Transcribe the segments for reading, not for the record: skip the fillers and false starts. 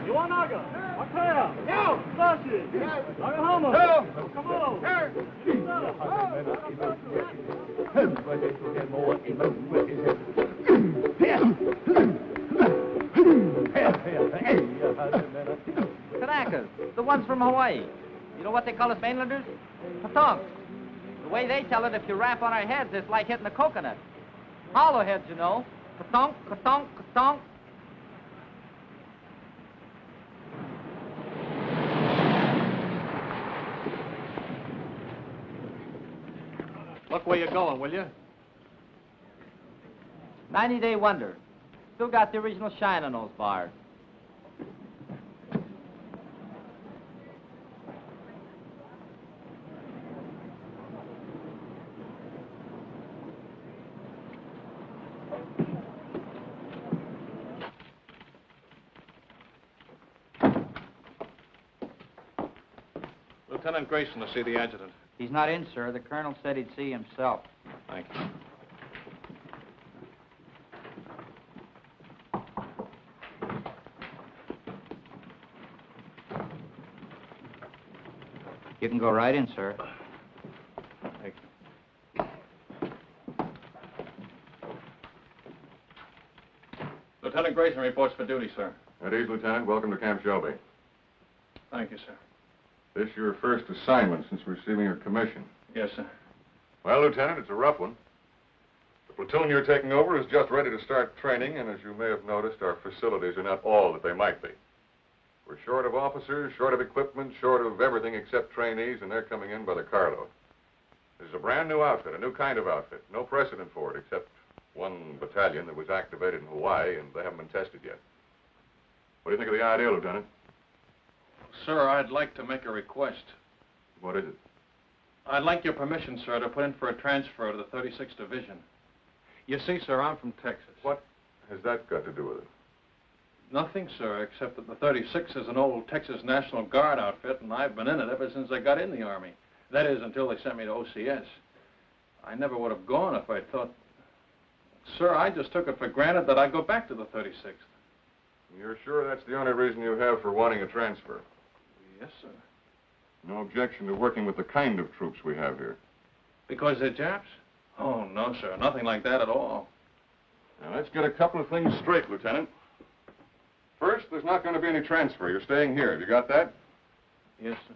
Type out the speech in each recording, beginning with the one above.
Iwanaga, Akaya, Yo, Sashi, Nagahama, Kamado, Kanakas, the ones from Hawaii. You know what they call us mainlanders? Patonks. The way they tell it, if you rap on our heads, it's like hitting a coconut. Hollow heads, you know. Katonk, katonk, katonk. Look where you're going, will you? 90-day wonder. Still got the original shine on those bars. Lieutenant Grayson to see the adjutant. He's not in, sir. The colonel said he'd see himself. Thank you. You can go right in, sir. Thank you. Lieutenant Grayson reports for duty, sir. At ease, Lieutenant. Welcome to Camp Shelby. Thank you, sir. This your first assignment since receiving your commission? Yes, sir. Well, Lieutenant, it's a rough one. The platoon you're taking over is just ready to start training, and as you may have noticed, our facilities are not all that they might be. We're short of officers, short of equipment, short of everything except trainees, and they're coming in by the carload. This is a brand new outfit, a new kind of outfit. No precedent for it, except one battalion that was activated in Hawaii, and they haven't been tested yet. What do you think of the idea, Lieutenant? Sir, I'd like to make a request. What is it? I'd like your permission, sir, to put in for a transfer to the 36th Division. You see, sir, I'm from Texas. What has that got to do with it? Nothing, sir, except that the 36th is an old Texas National Guard outfit, and I've been in it ever since I got in the Army. That is, until they sent me to OCS. I never would have gone if I'd thought... Sir, I just took it for granted that I'd go back to the 36th. You're sure that's the only reason you have for wanting a transfer? Yes, sir. No objection to working with the kind of troops we have here? Because they're Japs? Oh, no, sir. Nothing like that at all. Now, let's get a couple of things straight, Lieutenant. First, there's not going to be any transfer. You're staying here. Have you got that? Yes, sir.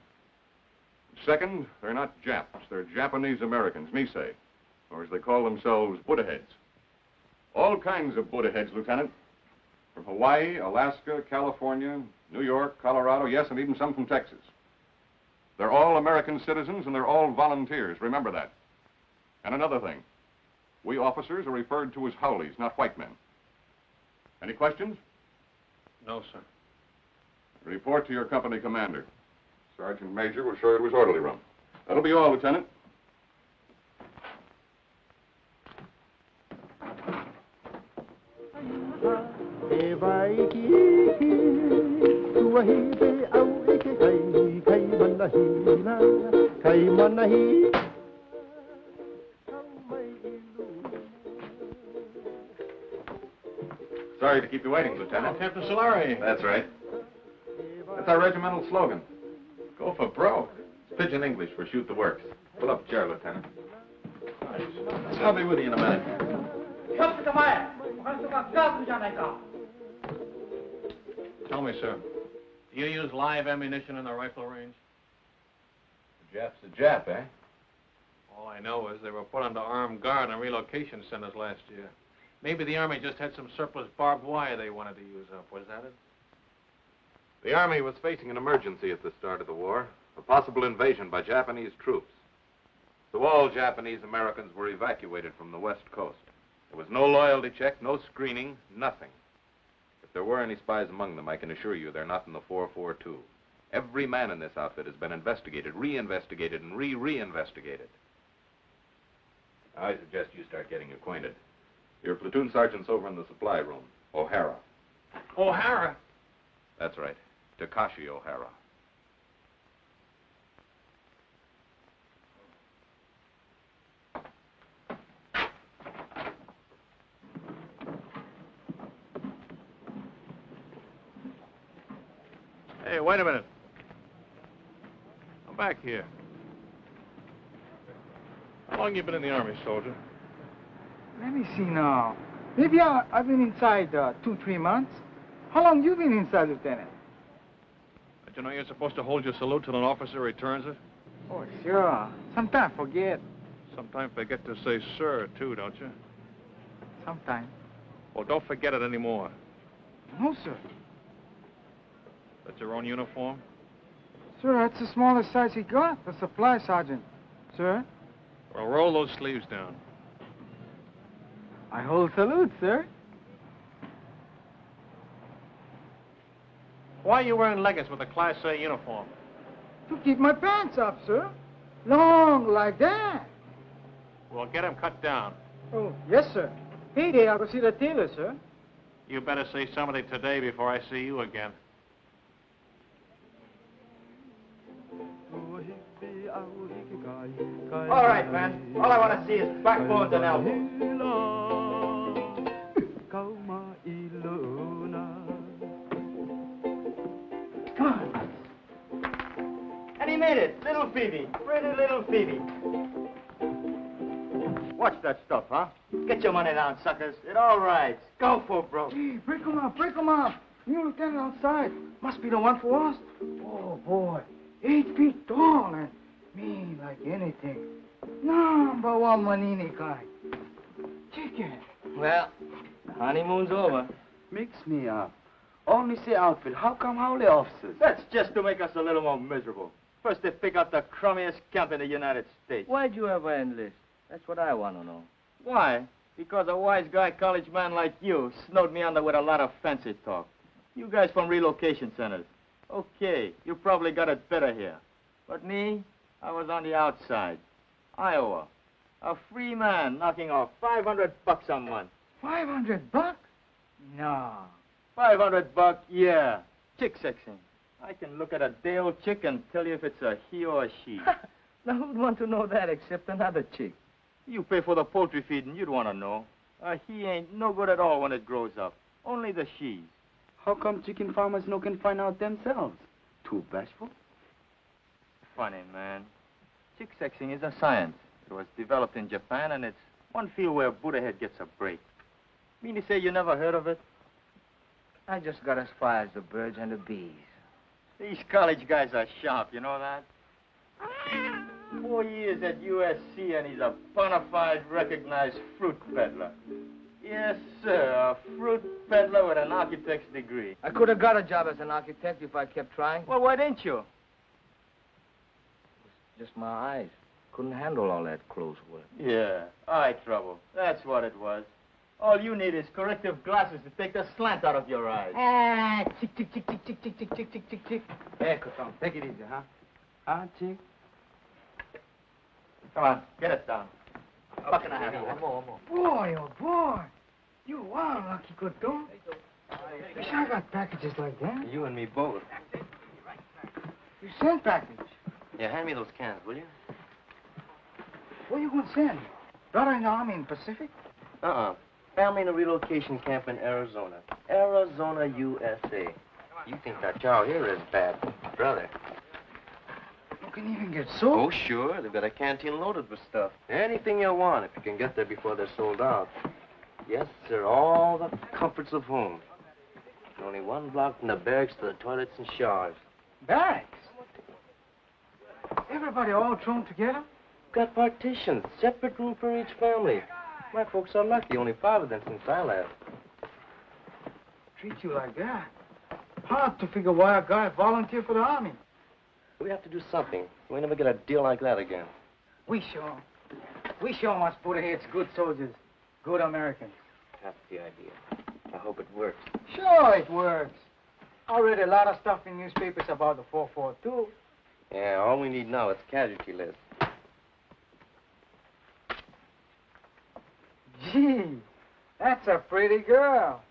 Second, they're not Japs. They're Japanese Americans, Nisei, or as they call themselves, Buddha heads. All kinds of Buddha heads, Lieutenant. From Hawaii, Alaska, California, New York, Colorado, yes, and even some from Texas. They're all American citizens, and they're all volunteers. Remember that. And another thing. We officers are referred to as Howleys, not white men. Any questions? No, sir. Report to your company commander. Sergeant Major will show you to his orderly room. That'll be all, Lieutenant. Sorry to keep you waiting, Lieutenant. Captain Solari. That's right. That's our regimental slogan. Go for broke. It's pidgin English for shoot the works. Pull up a chair, Lieutenant. I'll be with you in a minute. Tell me, sir, do you use live ammunition in the rifle range? The Jap's a Jap, eh? All I know is they were put under armed guard in relocation centers last year. Maybe the Army just had some surplus barbed wire they wanted to use up. Was that it? The Army was facing an emergency at the start of the war, a possible invasion by Japanese troops. So all Japanese Americans were evacuated from the West Coast. There was no loyalty check, no screening, nothing. If there were any spies among them, I can assure you they're not in the 442. Every man in this outfit has been investigated, reinvestigated, and reinvestigated. I suggest you start getting acquainted. Your platoon sergeant's over in the supply room, O'Hara. O'Hara? That's right, Takashi O'Hara. Hey, wait a minute. Come back here. How long you been in the Army, soldier? Let me see now. Maybe I've been inside 2-3 months. How long you been inside, Lieutenant? But you know you're supposed to hold your salute till an officer returns it? Oh, sure. Sometimes forget. Sometimes forget to say sir, too, don't you? Sometimes. Well, don't forget it anymore. No, sir. That's your own uniform? Sir, that's the smallest size he got, the supply sergeant. Sir? Well, roll those sleeves down. I hold salute, sir. Why are you wearing leggings with a Class A uniform? To keep my pants up, sir. Long like that. Well, get them cut down. Oh, yes, sir. Payday, I'll go see the tailor, sir. You better say something today before I see you again. All right, man. All I want to see is backbones and elbows. Come on. And he made it. Little Phoebe. Pretty little Phoebe. Watch that stuff, huh? Get your money down, suckers. It all rides. Go for broke. Hey, break 'em up, break 'em up. New lieutenant outside. Must be the one for us. Oh, boy. 8 feet tall and mean like anything. Number one Manini kind. Chicken. Well, the honeymoon's over. Mix me up. Only say outfit. How come howly officers? That's just to make us a little more miserable. First they pick out the crummiest camp in the United States. Why'd you ever enlist? That's what I want to know. Why? Because a wise guy college man like you snowed me under with a lot of fancy talk. You guys from relocation centers. Okay, you probably got it better here. But me, I was on the outside. Iowa. A free man knocking off $500 a month. $500? No. $500, yeah. Chick sexing. I can look at a day-old chick and tell you if it's a he or a she. Now, who'd want to know that except another chick? You pay for the poultry feeding, you'd want to know. A he ain't no good at all when it grows up. Only the she's. How come chicken farmers no can find out themselves? Too bashful? Funny, man. Chick sexing is a science. It was developed in Japan, and it's one field where Buddha head gets a break. Mean to say you never heard of it? I just got as far as the birds and the bees. These college guys are sharp, you know that? 4 years at USC, and he's a bona fide recognized fruit peddler. Yes, sir, a fruit peddler with an architect's degree. I could have got a job as an architect if I kept trying. Well, why didn't you? Just my eyes. Couldn't handle all that close work. Yeah, eye trouble. That's what it was. All you need is corrective glasses to take the slant out of your eyes. Ah, chick, chick, chick, chick, chick, chick, chick, chick, chick, chick, chick. Hey, Cotton, take it easy, huh? Ah, chick. Come on, get it down. A buck and a half. One more. Boy, oh, boy. You are lucky, Cotton. Wish I got packages like that. You and me both. You send package. Yeah, hand me those cans, will you? Where you going to send? Brother in the Army in Pacific? Family in a relocation camp in Arizona. Arizona, USA. You think that chow here is bad, brother. You can even get soap. Oh, sure. They've got a canteen loaded with stuff. Anything you want if you can get there before they're sold out. Yes, sir. All the comforts of home. Only one block from the barracks to the toilets and showers. Barracks? Everybody all thrown together? Got partitions. Separate room for each family. My folks are lucky. Only 5 of them since I left. Treat you like that. Hard to figure why a guy volunteered for the Army. We have to do something. We never get a deal like that again. We show must put ahead good soldiers, good Americans. That's the idea. I hope it works. Sure it works. I read a lot of stuff in newspapers about the 442. Yeah, all we need now is casualty list. Gee, that's a pretty girl.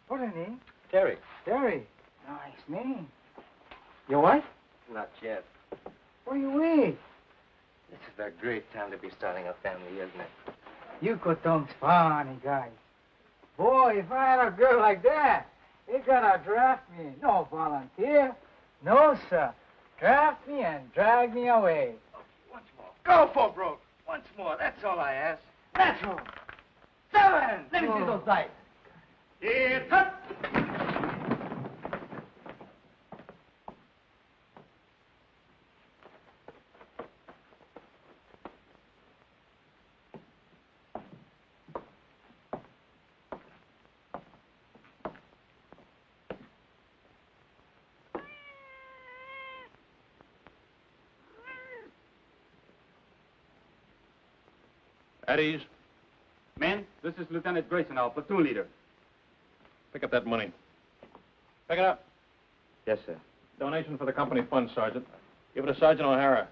What's her name? Terry. Terry. Nice name. Your wife? Not yet. What do you wait? This is a great time to be starting a family, isn't it? You Coton's funny guy. Boy, if I had a girl like that, they gotta draft me. No volunteer. No, sir. Draft me and drag me away. Once more. Go for broke. Once more. That's all I ask. That's all. 7. Let me see those dice. Here, cut. At ease. Men, this is Lieutenant Grayson, our platoon leader. Pick up that money. Pick it up. Yes, sir. Donation for the company fund, Sergeant. Give it to Sergeant O'Hara.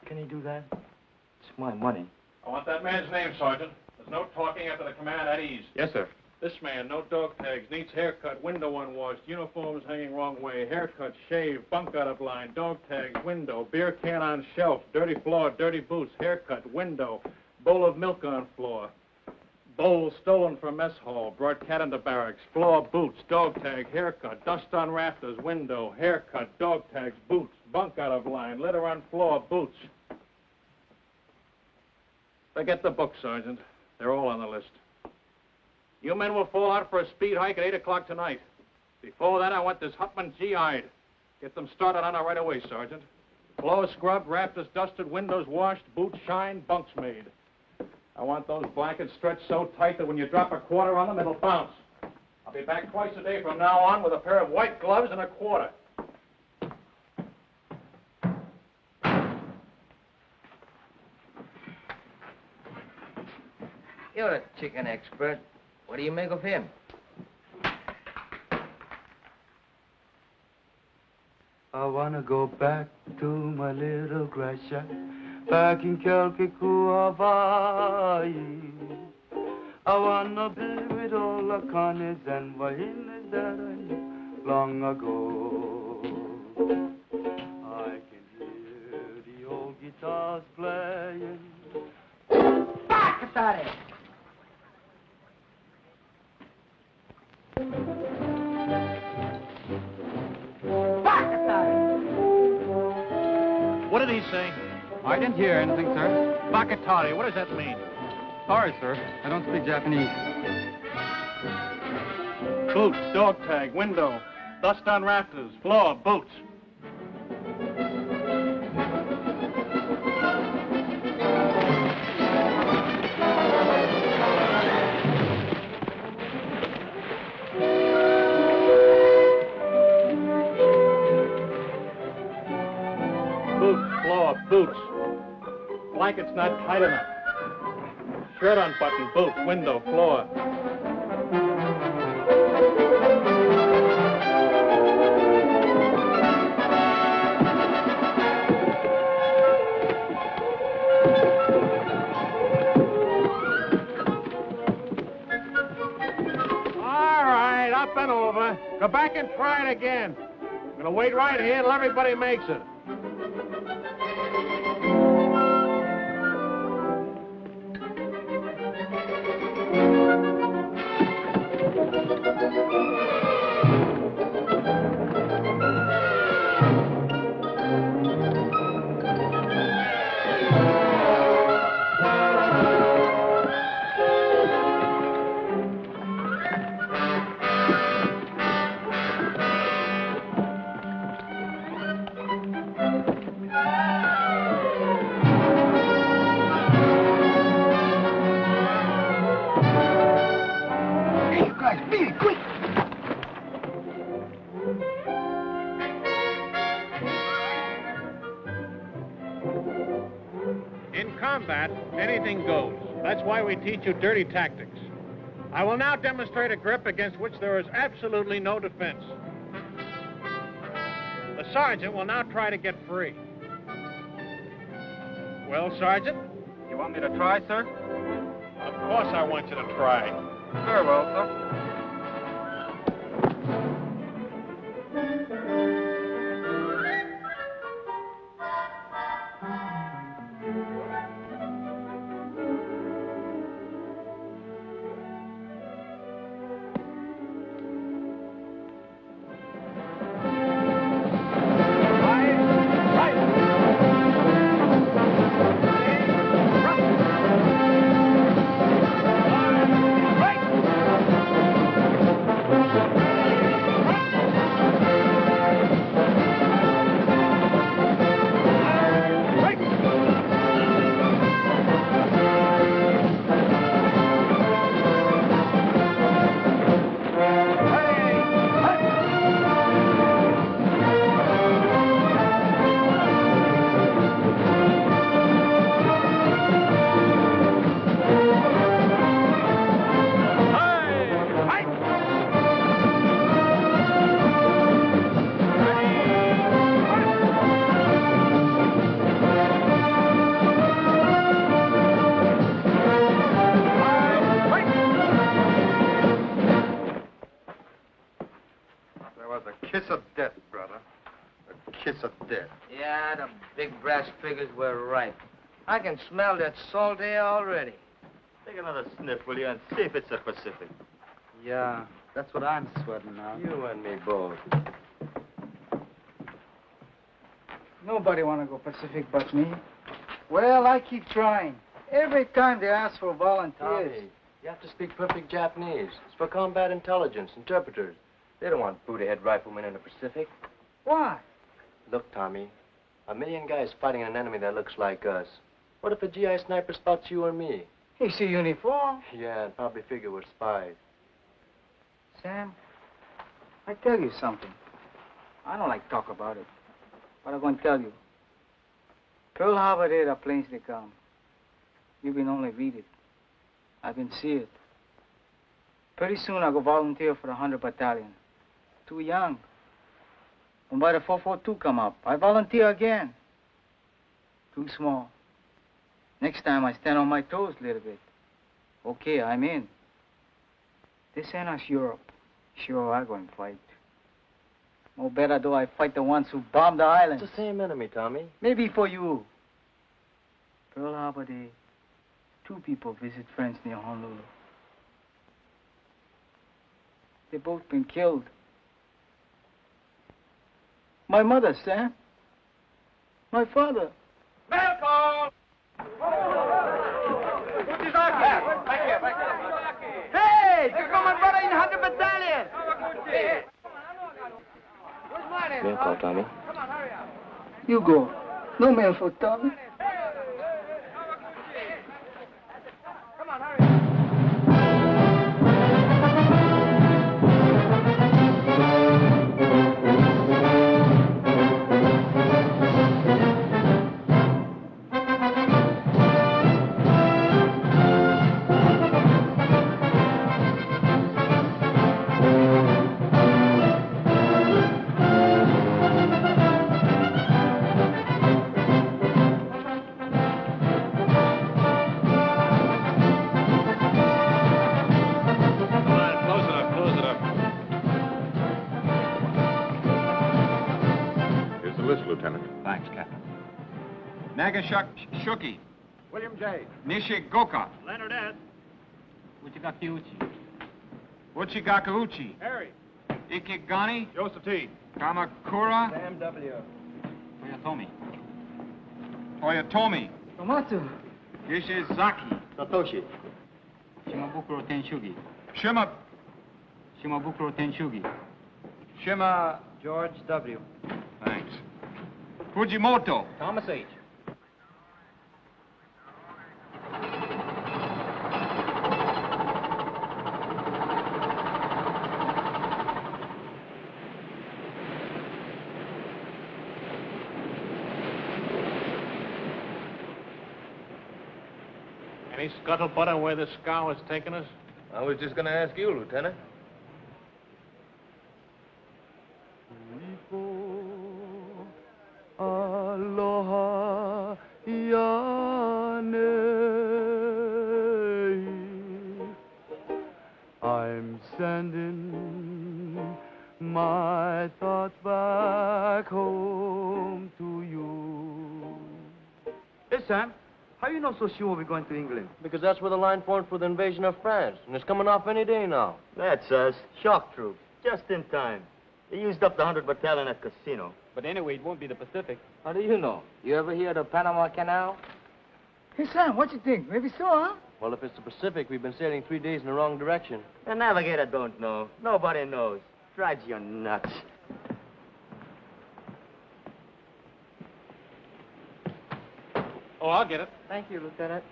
Can he do that? It's my money. I want that man's name, Sergeant. There's no talking after the command at ease. Yes, sir. This man, no dog tags, needs haircut, window unwashed, uniforms hanging wrong way, haircut, shave, bunk out of line, dog tags, window, beer can on shelf, dirty floor, dirty boots, haircut, window, bowl of milk on floor, bowl stolen from mess hall, brought cat into barracks, floor, boots, dog tag, haircut, dust on rafters, window, haircut, dog tags, boots, bunk out of line, litter on floor, boots. Forget the book, Sergeant. They're all on the list. You men will fall out for a speed hike at 8 o'clock tonight. Before that, I want this Hutman GI'd. Get them started on it right away, Sergeant. Floors scrubbed, rafters dusted, windows washed, boots shined, bunks made. I want those blankets stretched so tight that when you drop a quarter on them, it'll bounce. I'll be back twice a day from now on with a pair of white gloves and a quarter. You're a chicken expert. What do you make of him? I wanna go back to my little grass shack back in Calcutta, Hawaii. I wanna be with all the Connies and Wahinas that I knew long ago. I can hear the old guitars playing. Back at it! What did he say? I didn't hear anything, sir. Bakatari, what does that mean? Sorry, sir. I don't speak Japanese. Boots, dog tag, window, dust on rafters, floor, boots. Boots. Blanket's not tight enough. Shirt unbuttoned, boots, window, floor. All right, up and over. Go back and try it again. I'm gonna wait right here until everybody makes it. In combat, anything goes. That's why we teach you dirty tactics. I will now demonstrate a grip against which there is absolutely no defense. The sergeant will now try to get free. Well, Sergeant? You want me to try, sir? Of course I want you to try. Very well, sir. shits are dead. Yeah, the big brass figures were right. I can smell that salt air already. Take another sniff, will you, and see if it's the Pacific. Yeah, that's what I'm sweating now. You and me both. Nobody want to go Pacific but me. Well, I keep trying. Every time they ask for volunteers. Tommy, you have to speak perfect Japanese. It's for combat intelligence, interpreters. They don't want Buddha-head riflemen in the Pacific. Why? Look, Tommy, 1 million guys fighting an enemy that looks like us. What if a GI sniper spots you or me? He see uniform. Yeah, and probably figure we're spies. Sam, I tell you something. I don't like talk about it, but I'm going to tell you. Pearl Harbor there, the planes they come. You can only read it. I've been see it. Pretty soon I'll go volunteer for the 100 Battalion. Too young. When by the 442 come up, I volunteer again. Too small. Next time I stand on my toes a little bit. Okay, I'm in. This ain't us Europe. Sure, I'm going to fight. No better do I fight the ones who bombed the island. It's the same enemy, Tommy. Maybe for you. Pearl Harbor Day, 2 people visit friends near Honolulu. They both been killed. My mother, Sam. My father. Welcome! Hey, you come on, brother, in 100 Battalion! Mail call, Tommy. You go. No mail for Tommy. Shuki. William J. Nisei Goka. Leonard S. Uchigakiuchi. Uchigakauchi. Harry. Ikigani. Joseph T. Kamakura. Sam W. Toyotomi. Toyotomi. Tomatsu. Ishizaki. Satoshi. Shimabukuro Tenshugi. Shimabukuro Tenshugi. Shima. George W. Thanks. Fujimoto. Thomas H. Any scuttlebutt on where this scow has taken us? I was just going to ask you, Lieutenant. Aloha, Yane. I'm sending my thoughts back home to you. Hey, Sam, how you know so sure we're going to England? Because that's where the line formed for the invasion of France, and it's coming off any day now. That's us. Shock troops. Just in time. They used up the 100 Battalion at Casino. But anyway, it won't be the Pacific. How do you know? You ever hear of the Panama Canal? Hey, Sam, what you think? Maybe so, huh? Well, if it's the Pacific, we've been sailing 3 days in the wrong direction. The navigator don't know. Nobody knows. Drives you nuts. Oh, I'll get it. Thank you, Lieutenant.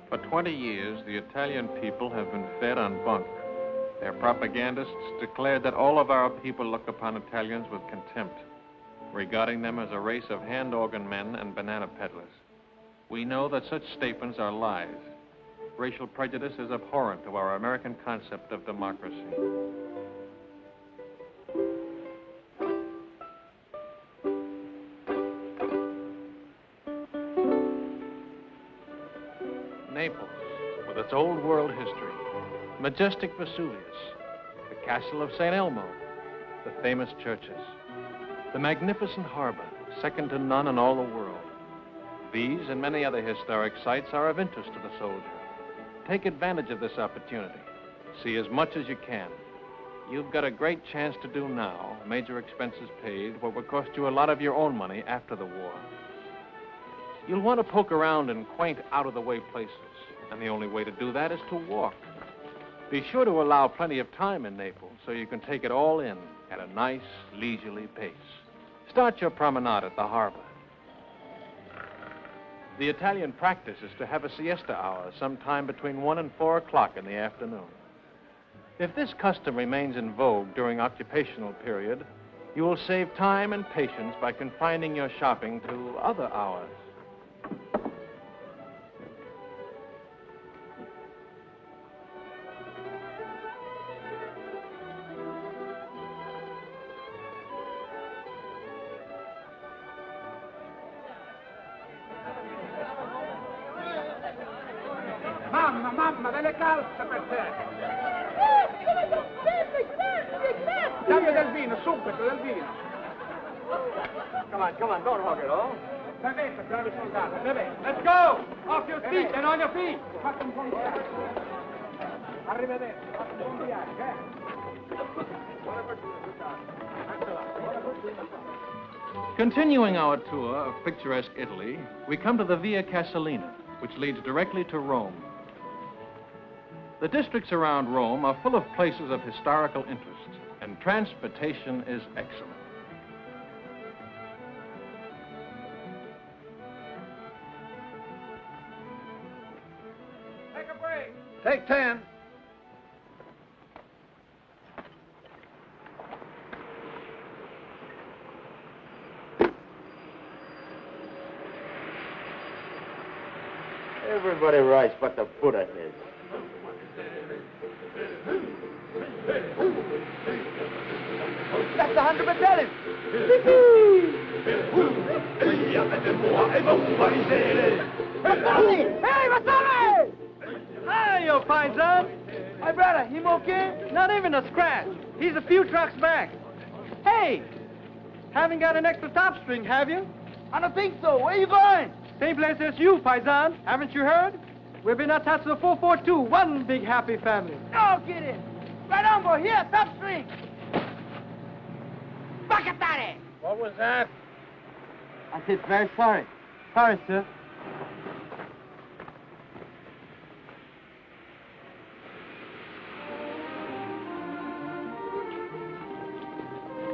For 20 years, the Italian people have been fed on bunk. Their propagandists declared that all of our people look upon Italians with contempt, regarding them as a race of hand organ men and banana peddlers. We know that such statements are lies. racial prejudice is abhorrent to our American concept of democracy. Naples, with its old world history, majestic Vesuvius, the castle of St. Elmo, the famous churches, the magnificent harbor, second to none in all the world. These and many other historic sites are of interest to the soldier. Take advantage of this opportunity. See as much as you can. You've got a great chance to do now, major expenses paid, what will cost you a lot of your own money after the war. You'll want to poke around in quaint, out-of-the-way places, and the only way to do that is to walk. Be sure to allow plenty of time in Naples so you can take it all in at a nice, leisurely pace. Start your promenade at the harbor. The Italian practice is to have a siesta hour sometime between 1 and 4 o'clock in the afternoon. If this custom remains in vogue during occupational period, you will save time and patience by confining your shopping to other hours. Mamma, delle calze per te! Dammi del vino, subito, del vino! Come on, don't hog it all. Bevete, bravi soldati, bevete! Let's go! Off your feet and on your feet! Fate un buon viaggio! Arrivederci, fate un buon viaggio, eh? Buona fortuna, Continuing our tour of picturesque Italy, we come to the Via Casalina, which leads directly to Rome. The districts around Rome are full of places of historical interest, and transportation is excellent. Take a break! Take 10. Everybody writes but the Buddha is. That's 100 battalion! Hey, Vasali! Hi, you paisan. My brother, him okay? Not even a scratch. He's a few trucks back. Hey, haven't got an extra top string, have you? I don't think so. Where you going? Same place as you, paisan. Haven't you heard? We've been attached to the 442, one big happy family. No, get it. Right on, boy. Here, top string. Bacatare! What was that? I said very sorry. Sorry, sir.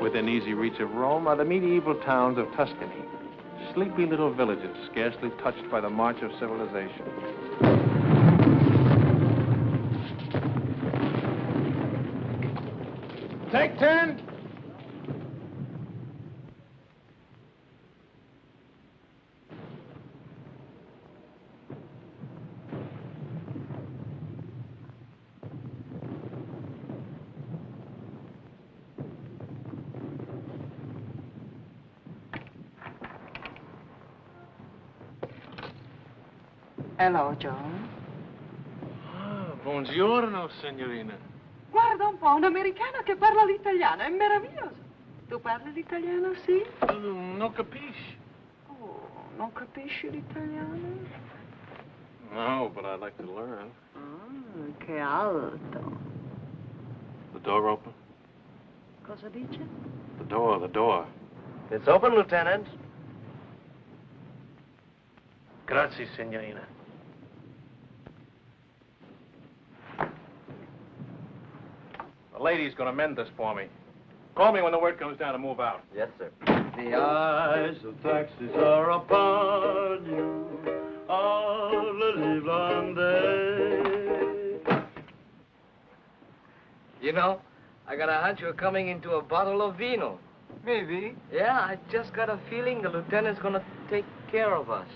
Within easy reach of Rome are the medieval towns of Tuscany. Sleepy little villages, scarcely touched by the march of civilization. Take 10. Hello, John. Ah, buongiorno, signorina. Guarda un po', un americano che parla l'italiano, è meraviglioso. Tu parli l'italiano, sì? Non capisci. Oh, non capisci l'italiano? No, but I'd like to learn. Che alto. The door open? Cosa dice? The door. It's open, Lieutenant. Grazie, signorina. The lady's gonna mend this for me. Call me when the word comes down to move out. Yes, sir. The eyes of taxis are upon you all the livelong day. You know, I got a hunch we're coming into a bottle of vino. Maybe. Yeah, I just got a feeling the lieutenant's gonna take care of us.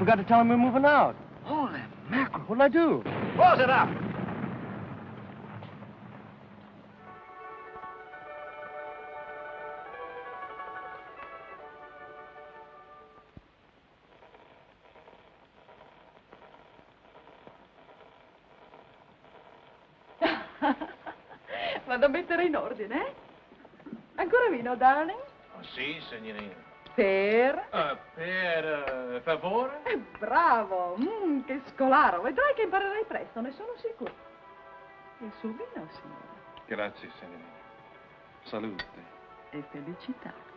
forgot to tell him we're moving out. Holy mackerel. What'd I do? Close it up. Vado a mettere in ordine, eh? Ancora vino, darling? Oh, sì, signorina. Per? Per favore? Bravo, che scolaro. Vedrai che imparerai presto, ne sono sicuro. Il suo vino, signore. Grazie, signorina. Salute. E felicità.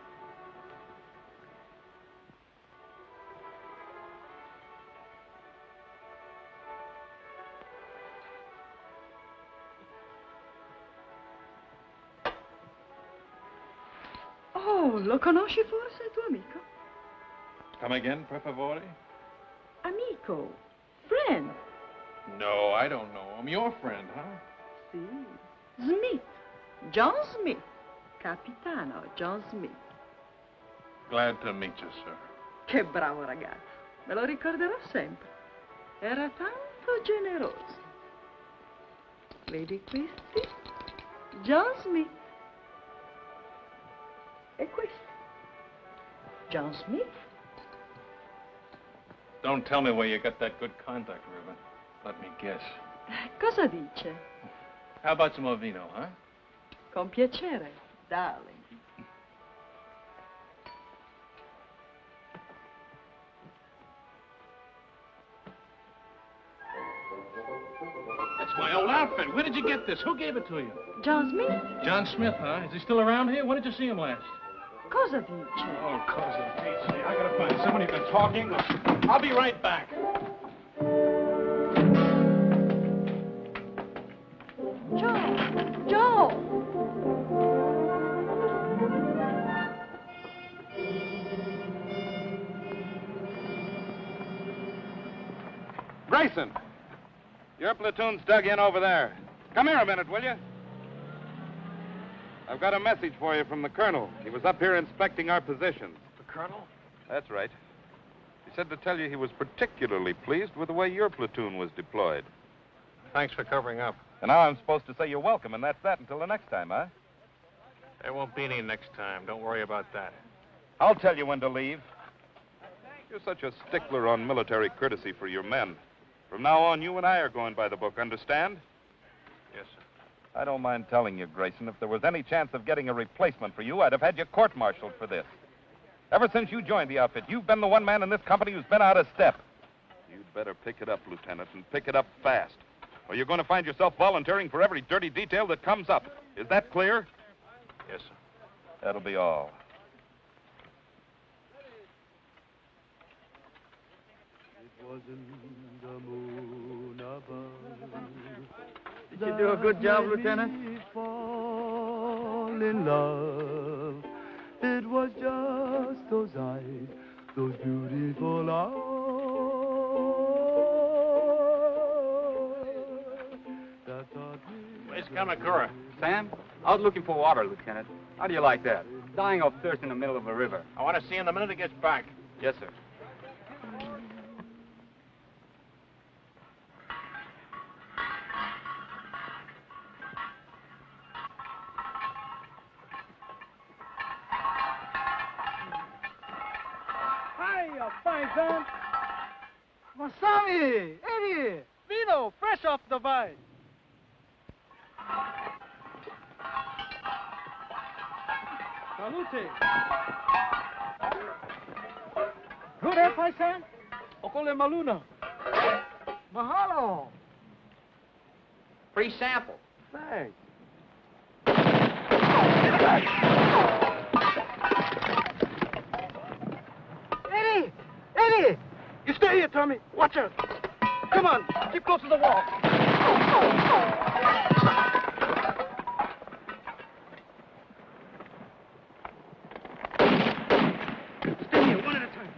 Oh, lo conosci forse, il tuo amico? Come again, per favore? Amico. Friend. No, I don't know him. Your friend, huh? Sì. Smith. John Smith. Capitano John Smith. Glad to meet you, sir. Che bravo ragazzo. Me lo ricorderò sempre. Era tanto generoso. Vedi questi? John Smith. E questo? John Smith? Don't tell me where you got that good contact, Reuben. Let me guess. Cosa dice? How about some more vino, huh? Con piacere, darling. That's my old outfit. Where did you get this? Who gave it to you? John Smith? John Smith, huh? Is he still around here? When did you see him last? Cosa dice? Oh, cosa dice. I gotta find somebody who's been talking. I'll be right back. Joe! Grayson, your platoon's dug in over there. Come here a minute, will you? I've got a message for you from the colonel. He was up here inspecting our positions. The colonel? That's right. He said to tell you he was particularly pleased with the way your platoon was deployed. Thanks for covering up. And now I'm supposed to say you're welcome, and that's that until the next time, huh? There won't be any next time. Don't worry about that. I'll tell you when to leave. You're such a stickler on military courtesy for your men. From now on, you and I are going by the book, understand? Yes, sir. I don't mind telling you, Grayson, if there was any chance of getting a replacement for you, I'd have had you court-martialed for this. Ever since you joined the outfit, you've been the one man in this company who's been out of step. You'd better pick it up, Lieutenant, and pick it up fast. Or you're going to find yourself volunteering for every dirty detail that comes up. Is that clear? Yes, sir. That'll be all. It wasn't the moon above. Did you do a good job, Lieutenant? Fall in love. It was just those eyes, those beautiful eyes. That taught me. Where's Kamakura? Sam, out looking for water, Lieutenant. How do you like that? Dying of thirst in the middle of a river. I want to see him the minute he gets back. Yes, sir. Hiya, fine son. Masami, Eddie, vino, fresh off the vine. Salute. Good, eh, paisan? Okole maluna. Mahalo. Free sample. Thanks. Eddie! Eddie! You stay here, Tommy. Watch out. Come on, keep close to the wall. Stay here, one at a time.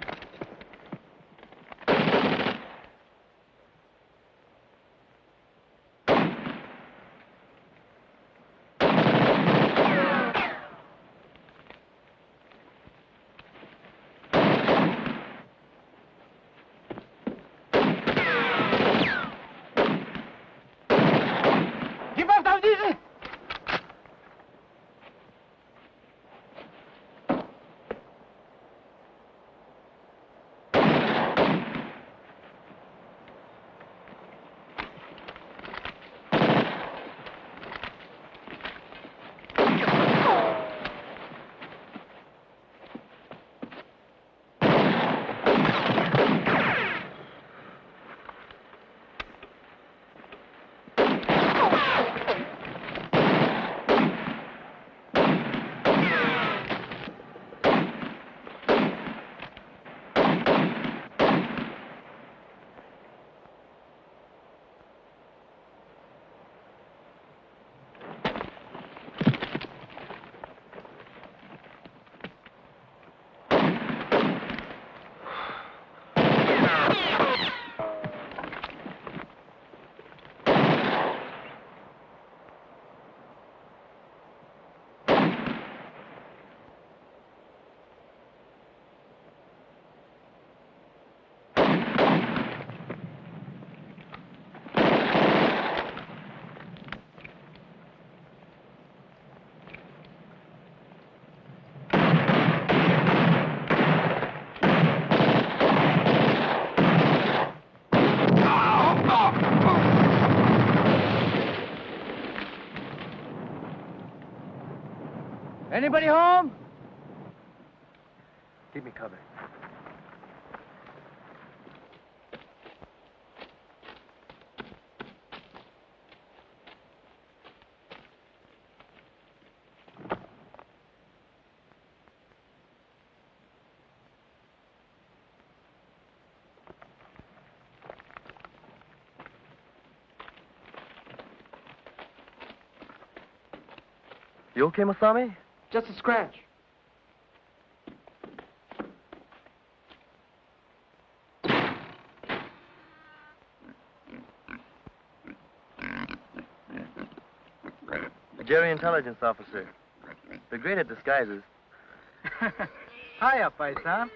Anybody home? Keep me covered. You okay, Masami? Just a scratch. Jerry, intelligence officer. They're great at disguises. Hiya, paisan.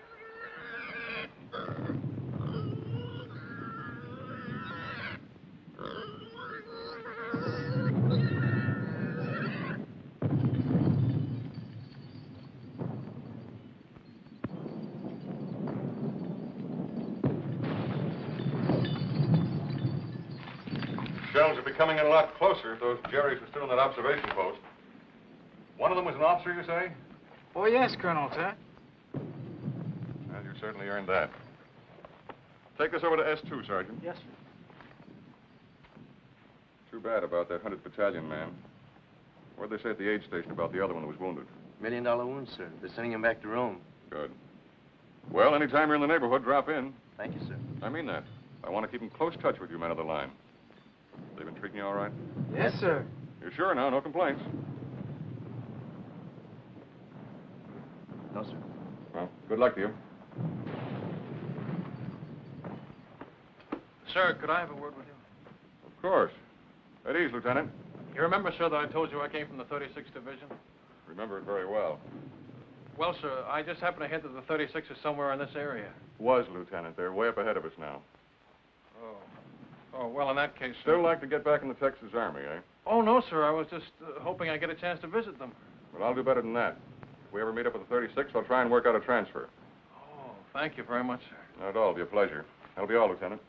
Shells are becoming a lot closer if those Jerrys were still in that observation post. One of them was an officer, you say? Oh, yes, Colonel, sir. Well, you certainly earned that. Take this over to S2, Sergeant. Yes, sir. Too bad about that 100th Battalion man. What'd they say at the aid station about the other one that was wounded? $1 million wound, sir. They're sending him back to Rome. Good. Well, anytime you're in the neighborhood, drop in. Thank you, sir. I mean that. I want to keep in close touch with you men of the line. They've been treating you all right? Yes, sir. You're sure now? No complaints? No, sir. Well, good luck to you. Sir, could I have a word with you? Of course. At ease, Lieutenant. You remember, sir, that I told you I came from the 36th Division? Remember it very well. Well, sir, I just happen to hear that the 36 is somewhere in this area. Was, Lieutenant. They're way up ahead of us now. Oh. Oh, well, in that case, Still like to get back in the Texas Army, eh? Oh, no, sir. I was just hoping I'd get a chance to visit them. Well, I'll do better than that. If we ever meet up with the 36, I'll try and work out a transfer. Oh, thank you very much, sir. Not at all. It'll be a pleasure. That'll be all, Lieutenant.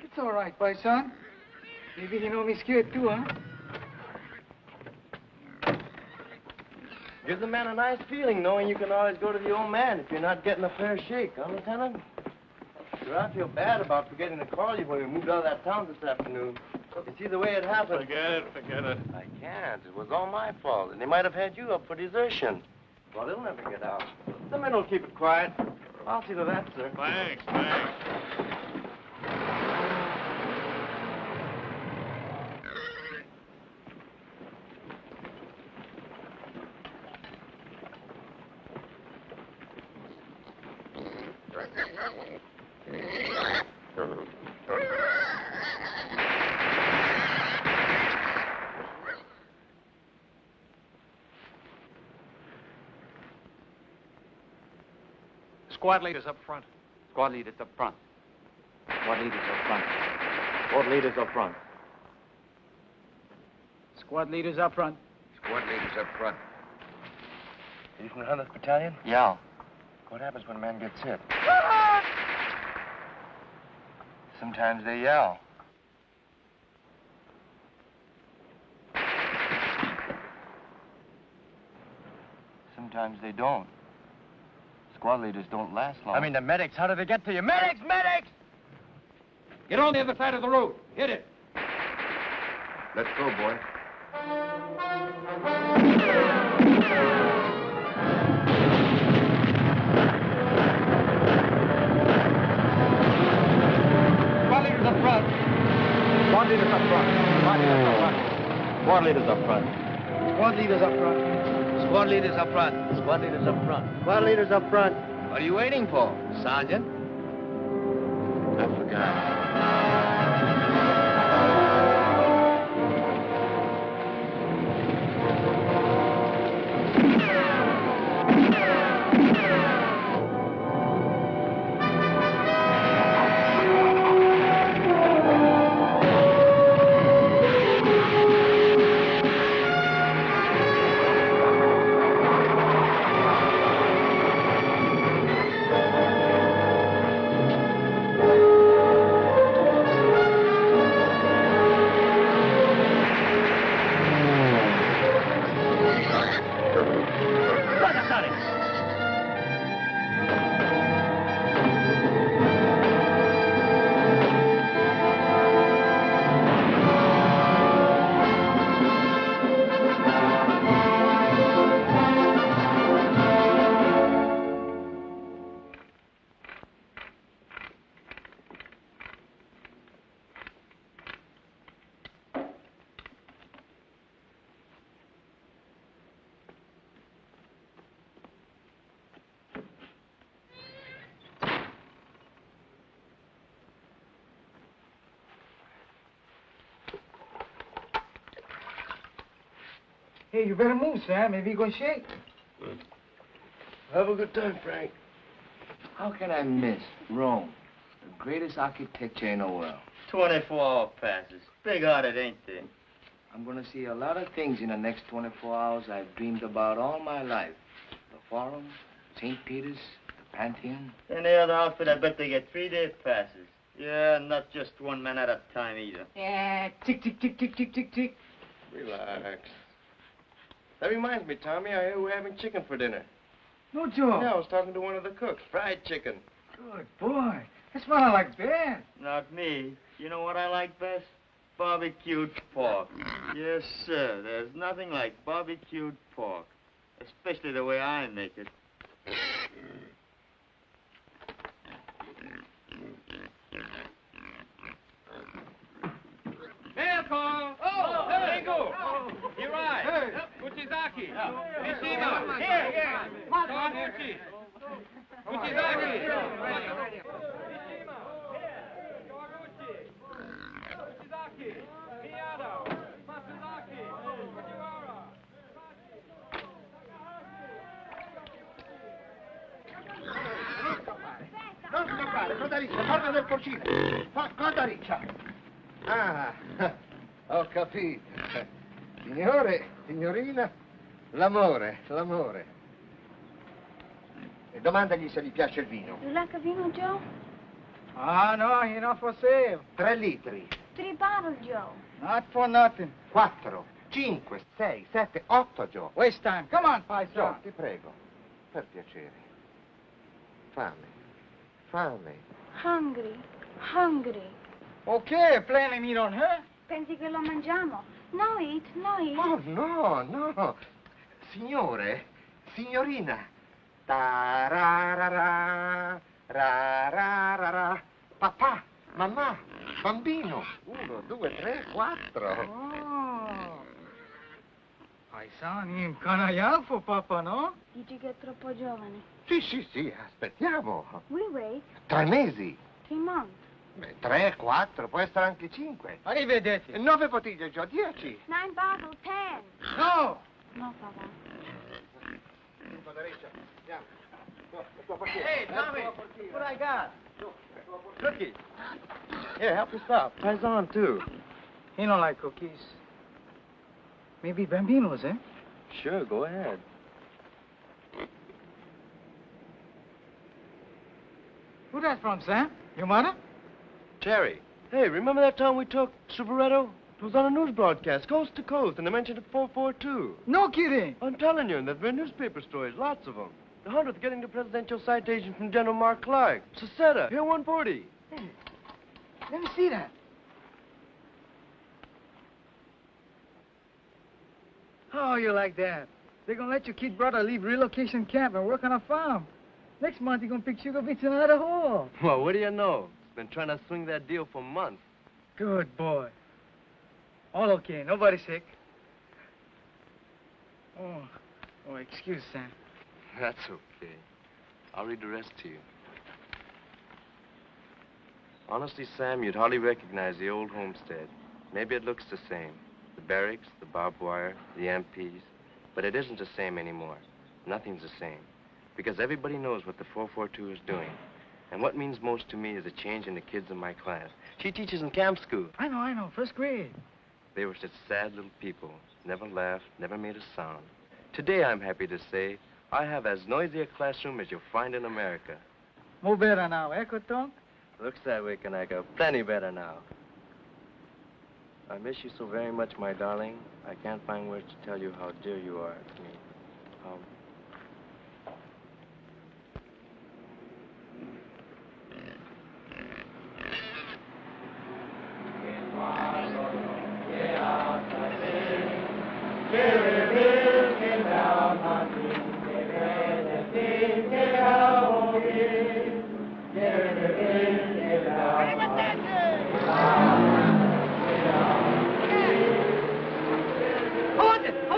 It's all right, paisan. Maybe he know me scared too, huh? Gives a man a nice feeling knowing you can always go to the old man if you're not getting a fair shake, huh, Lieutenant? Sure, I feel bad about forgetting to call you when we moved out of that town this afternoon. You see the way it happened. Forget it. I can't. It was all my fault, and they might have had you up for desertion. Well, they'll never get out. The men will keep it quiet. I'll see to that, sir. Thanks. Squad leaders up front. Squad leaders up front. Squad leaders up front. Squad leaders up front. Squad leaders up front. Squad leaders up front. Are you from the 100th Battalion? Yeah. What happens when a man gets hit? Sometimes they yell. Sometimes they don't. Squad leaders don't last long. I mean, the medics. How did they get to you? Medics! Medics! Get on the other side of the road. Hit it. Let's go, boy. Squad leaders up front. Squad leaders up front. Squad leaders up front. Squad leaders up front. Squad leaders up front. Squad leaders up front. Squad leaders up front. What are you waiting for, Sergeant? I forgot. Hey, you better move, Sam. Maybe you're gonna shake. Have a good time, Frank. How can I miss Rome, the greatest architecture in the world? 24-hour passes. Big-hearted, ain't they? I'm gonna see a lot of things in the next 24 hours I've dreamed about all my life. The Forum, St. Peter's, the Pantheon. Any other outfit, I bet they get 3-day passes. Yeah, not just one man at a time either. Yeah, tick, tick, tick, tick, tick, tick, tick. Relax. That reminds me, Tommy, I hear we're having chicken for dinner. No joke. Yeah, I was talking to one of the cooks. Fried chicken. Good boy. That's what I like best. Not me. You know what I like best? Barbecued pork. Yes, sir. There's nothing like barbecued pork. Especially the way I make it. Mail call! Oh, Ringo! Hirai! Hey. Uchizaki! Mishima! Here! Kawaguchi! Uchizaki! Uchizaki! Miyada! Masazaki! Fujiwara! Non scappare, coda riccia, porta del porcino. Coda riccia. Ah, ho capito. Signore, signorina, l'amore. E domandagli se gli piace il vino. You like a vino, Joe? Ah, no, you're not for sale. 3 litri. 3 bottles, Joe. Not for nothing. 4, 5, 6, 7, 8, Joe. Waste time. Come on, Joe, Paisa. ti prego, per piacere. Fame. Hungry. Okay, planning meat on her. Pensi che lo mangiamo? No eat. Oh, no. Signore, signorina. Tararara, rararara. Papà, mamma, bambino. 1, 2, 3, 4. Oh. Paisani, kinda young for Papa, no? Dici che è troppo giovane. Sì, aspettiamo. We wait 3 mesi. 3 months. Beh, 3, 4, può essere anche 5. Arrivederci. 9 bottiglie, Joe, 10. 9 bottles, 10. No! No, Papa. Hey, Tommy, what I got? Cookies. Here, help yourself. Paisan, too. He don't like cookies. Maybe Bambino's, eh? Sure, go ahead. Who that from, Sam? Your mother? Terry. Hey, remember that time we took Superetto? It was on a news broadcast, coast to coast, and they mentioned it 442. No kidding. I'm telling you, and there's been newspaper stories, lots of them. The 100th getting the presidential citation from General Mark Clark. Seceta, here 140. Hey, let me see that. Oh, you like that? They're gonna let your kid brother leave relocation camp and work on a farm. Next month, you're gonna pick sugar beets in Idaho. Well, what do you know? He's been trying to swing that deal for months. Good boy. All okay. Nobody sick. Oh, excuse, Sam. That's okay. I'll read the rest to you. Honestly, Sam, you'd hardly recognize the old homestead. Maybe it looks the same. The barracks, the barbed wire, the MPs. But it isn't the same anymore. Nothing's the same. Because everybody knows what the 442 is doing. And what means most to me is a change in the kids in my class. She teaches in camp school. I know. First grade. They were such sad little people. Never laughed, never made a sound. Today, I'm happy to say, I have as noisy a classroom as you'll find in America. More better now, eh, Kotonk? Looks that way, Kanaka. Plenty better now. I miss you so very much, my darling. I can't find words to tell you how dear you are to me. How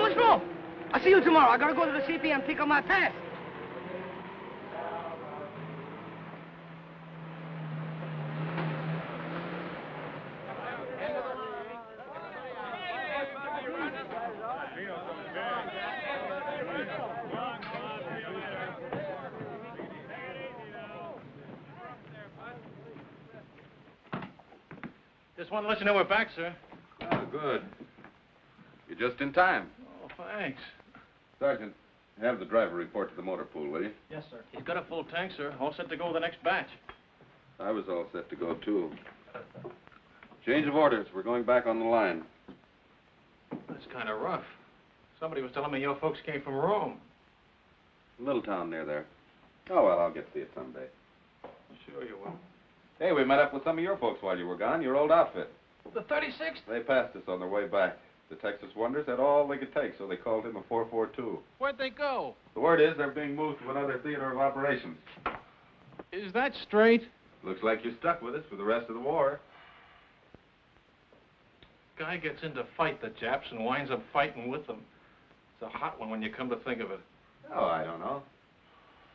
much more? I'll see you tomorrow. I gotta go to the CP and pick up my pass. Just want to let you know we're back, sir. Oh, good. You're just in time. Oh, thanks. Sergeant, have the driver report to the motor pool, will you? Yes, sir. He's got a full tank, sir. All set to go with the next batch. I was all set to go, too. Change of orders. We're going back on the line. That's kind of rough. Somebody was telling me your folks came from Rome. Little town near there. Oh, well, I'll get to see it someday. Sure you will. Hey, we met up with some of your folks while you were gone, your old outfit. The 36th? They passed us on their way back. The Texas Wonders had all they could take, so they called him a 442. Where'd they go? The word is they're being moved to another theater of operations. Is that straight? Looks like you're stuck with us for the rest of the war. Guy gets in to fight the Japs and winds up fighting with them. It's a hot one when you come to think of it. Oh, I don't know.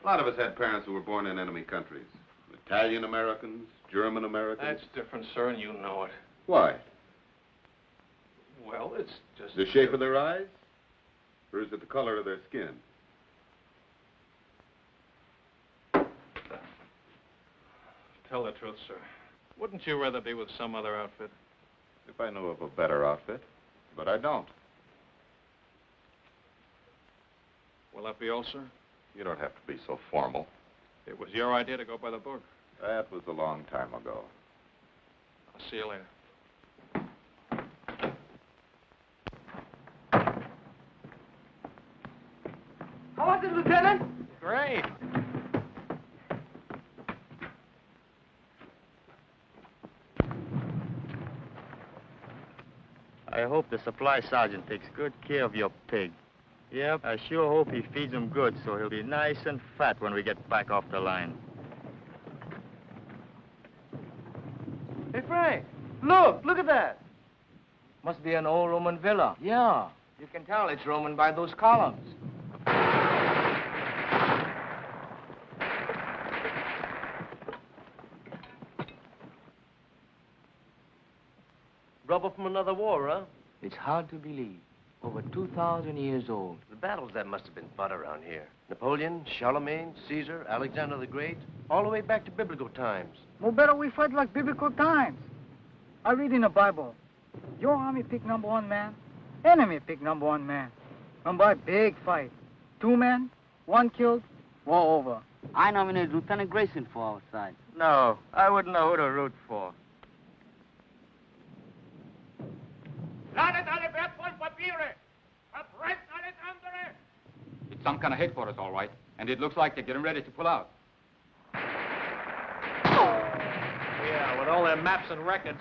A lot of us had parents who were born in enemy countries. Italian Americans, German Americans. That's different, sir, and you know it. Why? Well, it's just... The shape of their eyes? Or is it the color of their skin? Tell the truth, sir. Wouldn't you rather be with some other outfit? If I knew of a better outfit. But I don't. Will that be all, sir? You don't have to be so formal. It was your idea to go by the book. That was a long time ago. I'll see you later. How was it, Lieutenant? Great. I hope the supply sergeant takes good care of your pig. Yep, I sure hope he feeds him good so he'll be nice and fat when we get back off the line. Hey, Frank, look at that. Must be an old Roman villa. Yeah, you can tell it's Roman by those columns. Rubber from another war, huh? It's hard to believe. Over 2,000 years old. The battles that must have been fought around here. Napoleon, Charlemagne, Caesar, Alexander the Great, all the way back to biblical times. No better we fight like biblical times. I read in the Bible, your army pick number 1 man, enemy pick number 1 man. And by big fight, 2 men, 1 killed, war over. I nominated Lieutenant Grayson for our side. No, I wouldn't know who to root for. It's some kind of headquarters, all right. And it looks like they're getting ready to pull out. Yeah, with all their maps and records.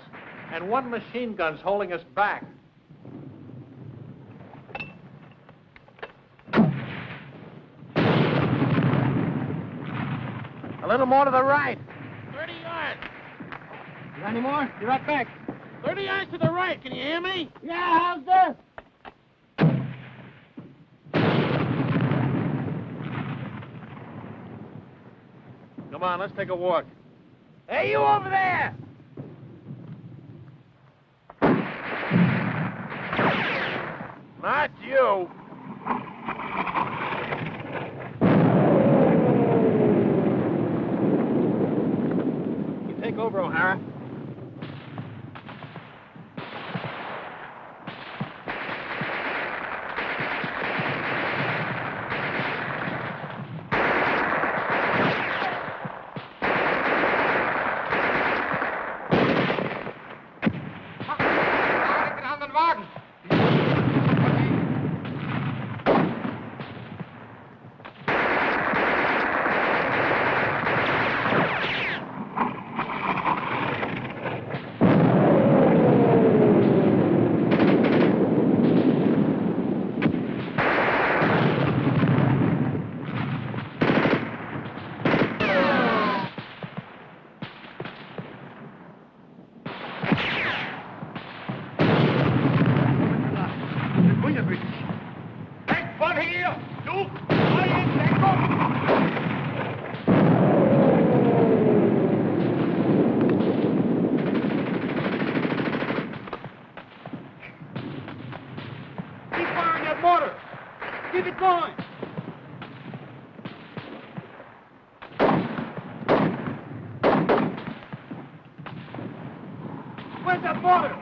And 1 machine gun's holding us back. A little more to the right. 30 yards. You got any more? Be right back. 30 yards to the right. Can you hear me? Yeah, how's this? Come on, let's take a walk. Hey, you over there! Not you. You take over, O'Hara. Keep it going. Where's at that border!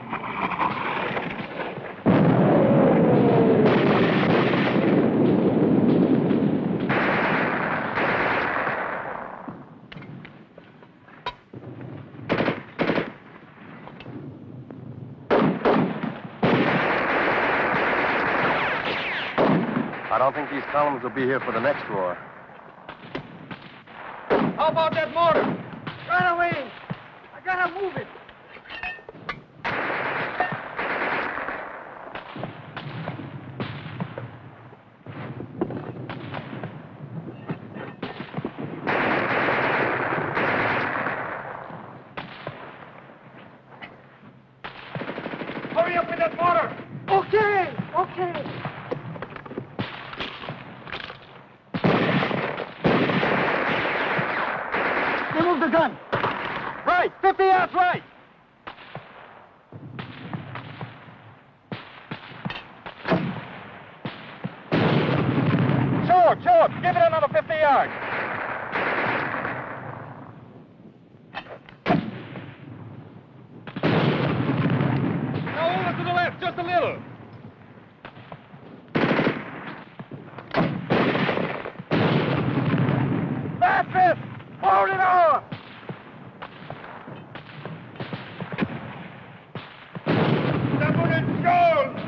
I don't think these columns will be here for the next war. How about that mortar? Run away! I gotta move it! Hurry up with that mortar! Okay, okay. Remove the gun. Right, 50 yards right. Sure. Give it another 50 yards. Now over to the left, just a little. That's it. Hold it on. Double it, Jones.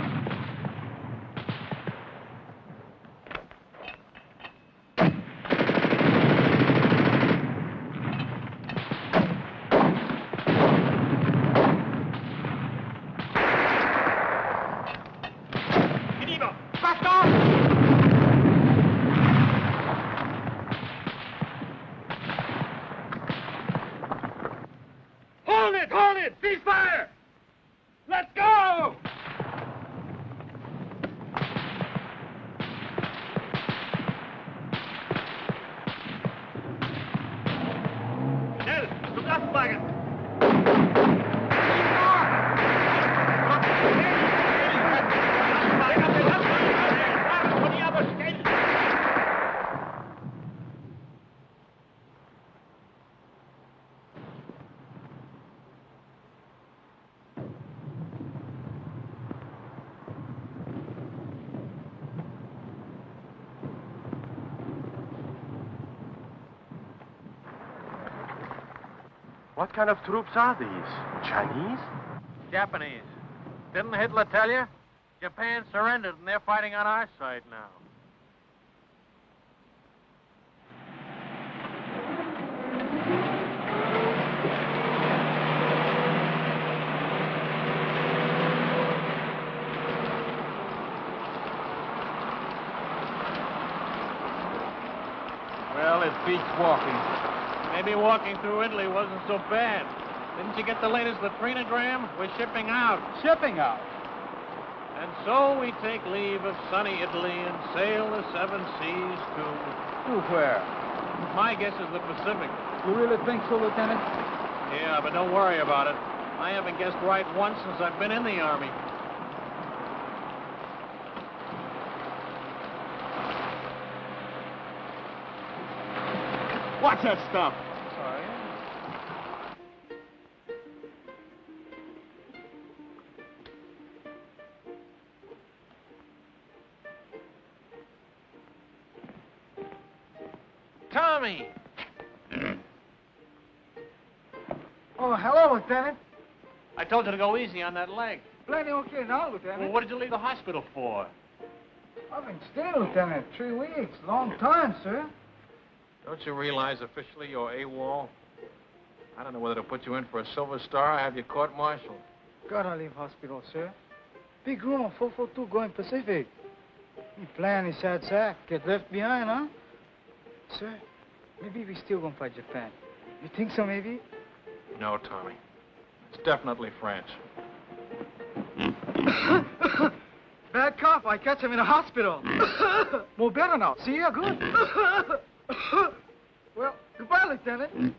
Hold it! Cease fire! Let's go! Schnell, zum Lastwagen! What kind of troops are these? Chinese? Japanese. Didn't Hitler tell you? Japan surrendered and they're fighting on our side now. Well, it beats walking. Maybe walking through Italy wasn't so bad. Didn't you get the latest latrinogram? We're shipping out. Shipping out? And so we take leave of sunny Italy and sail the seven seas to... To where? My guess is the Pacific. You really think so, Lieutenant? Yeah, but don't worry about it. I haven't guessed right once since I've been in the Army. Watch that stuff. Sorry. Tommy! Oh, hello, Lieutenant. I told you to go easy on that leg. Plenty okay now, Lieutenant. Well, what did you leave the hospital for? I've been staying, Lieutenant. 3 weeks. Long time, sir. Don't you realize officially you're AWOL? I don't know whether to put you in for a Silver Star or have you court-martialed. Gotta leave hospital, sir. Big room, 442 going Pacific. He playing his sad sack. Get left behind, huh? Sir, maybe we still gonna fight Japan. You think so, maybe? No, Tommy. It's definitely France. Bad cough. I catch him in a hospital. More better now. See ya, good. Well, goodbye, Lieutenant.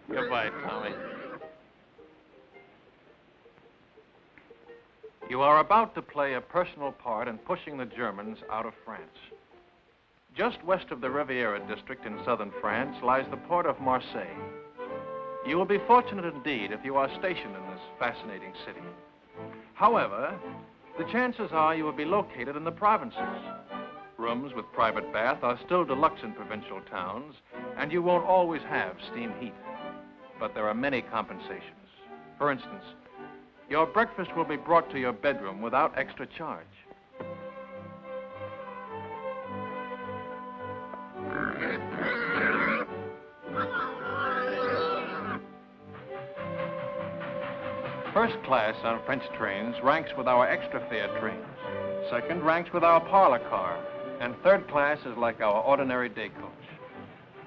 Goodbye, Tommy. You are about to play a personal part in pushing the Germans out of France. Just west of the Riviera district in southern France lies the port of Marseille. You will be fortunate indeed if you are stationed in this fascinating city. However, the chances are you will be located in the provinces. Rooms with private bath are still deluxe in provincial towns, and you won't always have steam heat. But there are many compensations. For instance, your breakfast will be brought to your bedroom without extra charge. First class on French trains ranks with our extra fare trains. Second ranks with our parlor car. And third class is like our ordinary day coach.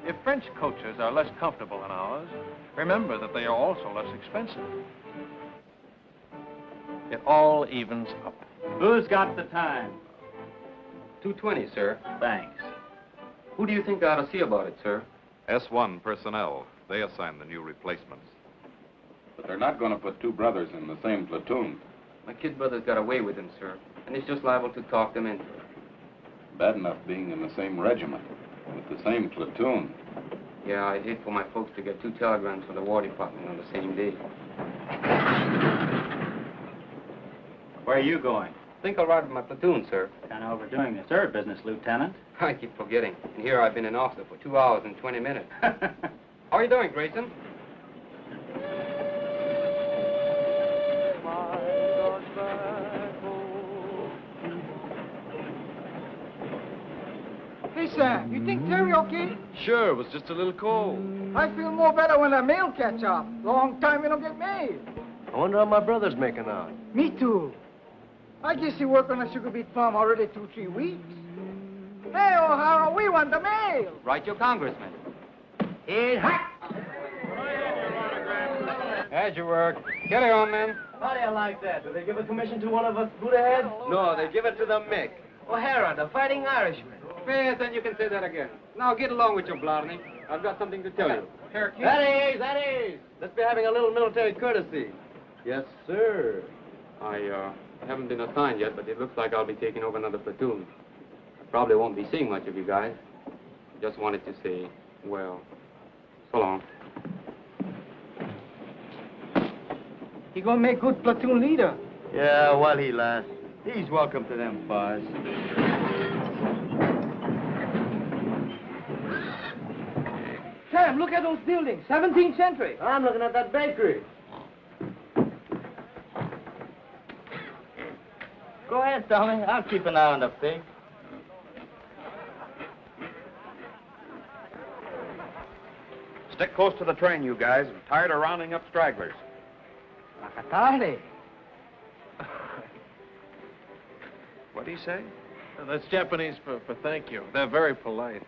If French coaches are less comfortable than ours, remember that they are also less expensive. It all evens up. Who's got the time? 2:20, sir. Thanks. Who do you think ought to see about it, sir? S1 personnel. They assign the new replacements. But they're not going to put two brothers in the same platoon. My kid brother's got away with him, sir, and he's just liable to talk them into it. Bad enough being in the same regiment, with the same platoon. Yeah, I'd hate for my folks to get two telegrams from the War Department on the same day. Where are you going? Think I'll ride with my platoon, sir. Kind of overdoing the third business, Lieutenant. I keep forgetting. And here I've been an officer for 2 hours and 20 minutes. How are you doing, Grayson? Hey, Sam, you think Terry okay? Sure, it was just a little cold. I feel more better when the mail catch up. Long time we don't get mail. I wonder how my brother's making out. Me too. I guess he worked on a sugar beet farm already 2-3 weeks. Hey, O'Hara, we want the mail. Write your congressman. Hey, hack! As you work. Get it on, men. How do you like that? Do they give a commission to one of us Buddha heads? No, they give it to the Mick. O'Hara, the Fighting Irishman. Yes, and you can say that again. Now get along with you, Blarney. I've got something to tell you. That is. Let's be having a little military courtesy. Yes, sir. I haven't been assigned yet, but it looks like I'll be taking over another platoon. I probably won't be seeing much of you guys. Just wanted to say, well, so long. He gonna make good platoon leader. Yeah, while he lasts. He's welcome to them fires. Sam, look at those buildings. 17th century. I'm looking at that bakery. Go ahead, Tommy. I'll keep an eye on the pig. Stick close to the train, you guys. I'm tired of rounding up stragglers. Macatale. What'd he say? That's Japanese for thank you. They're very polite.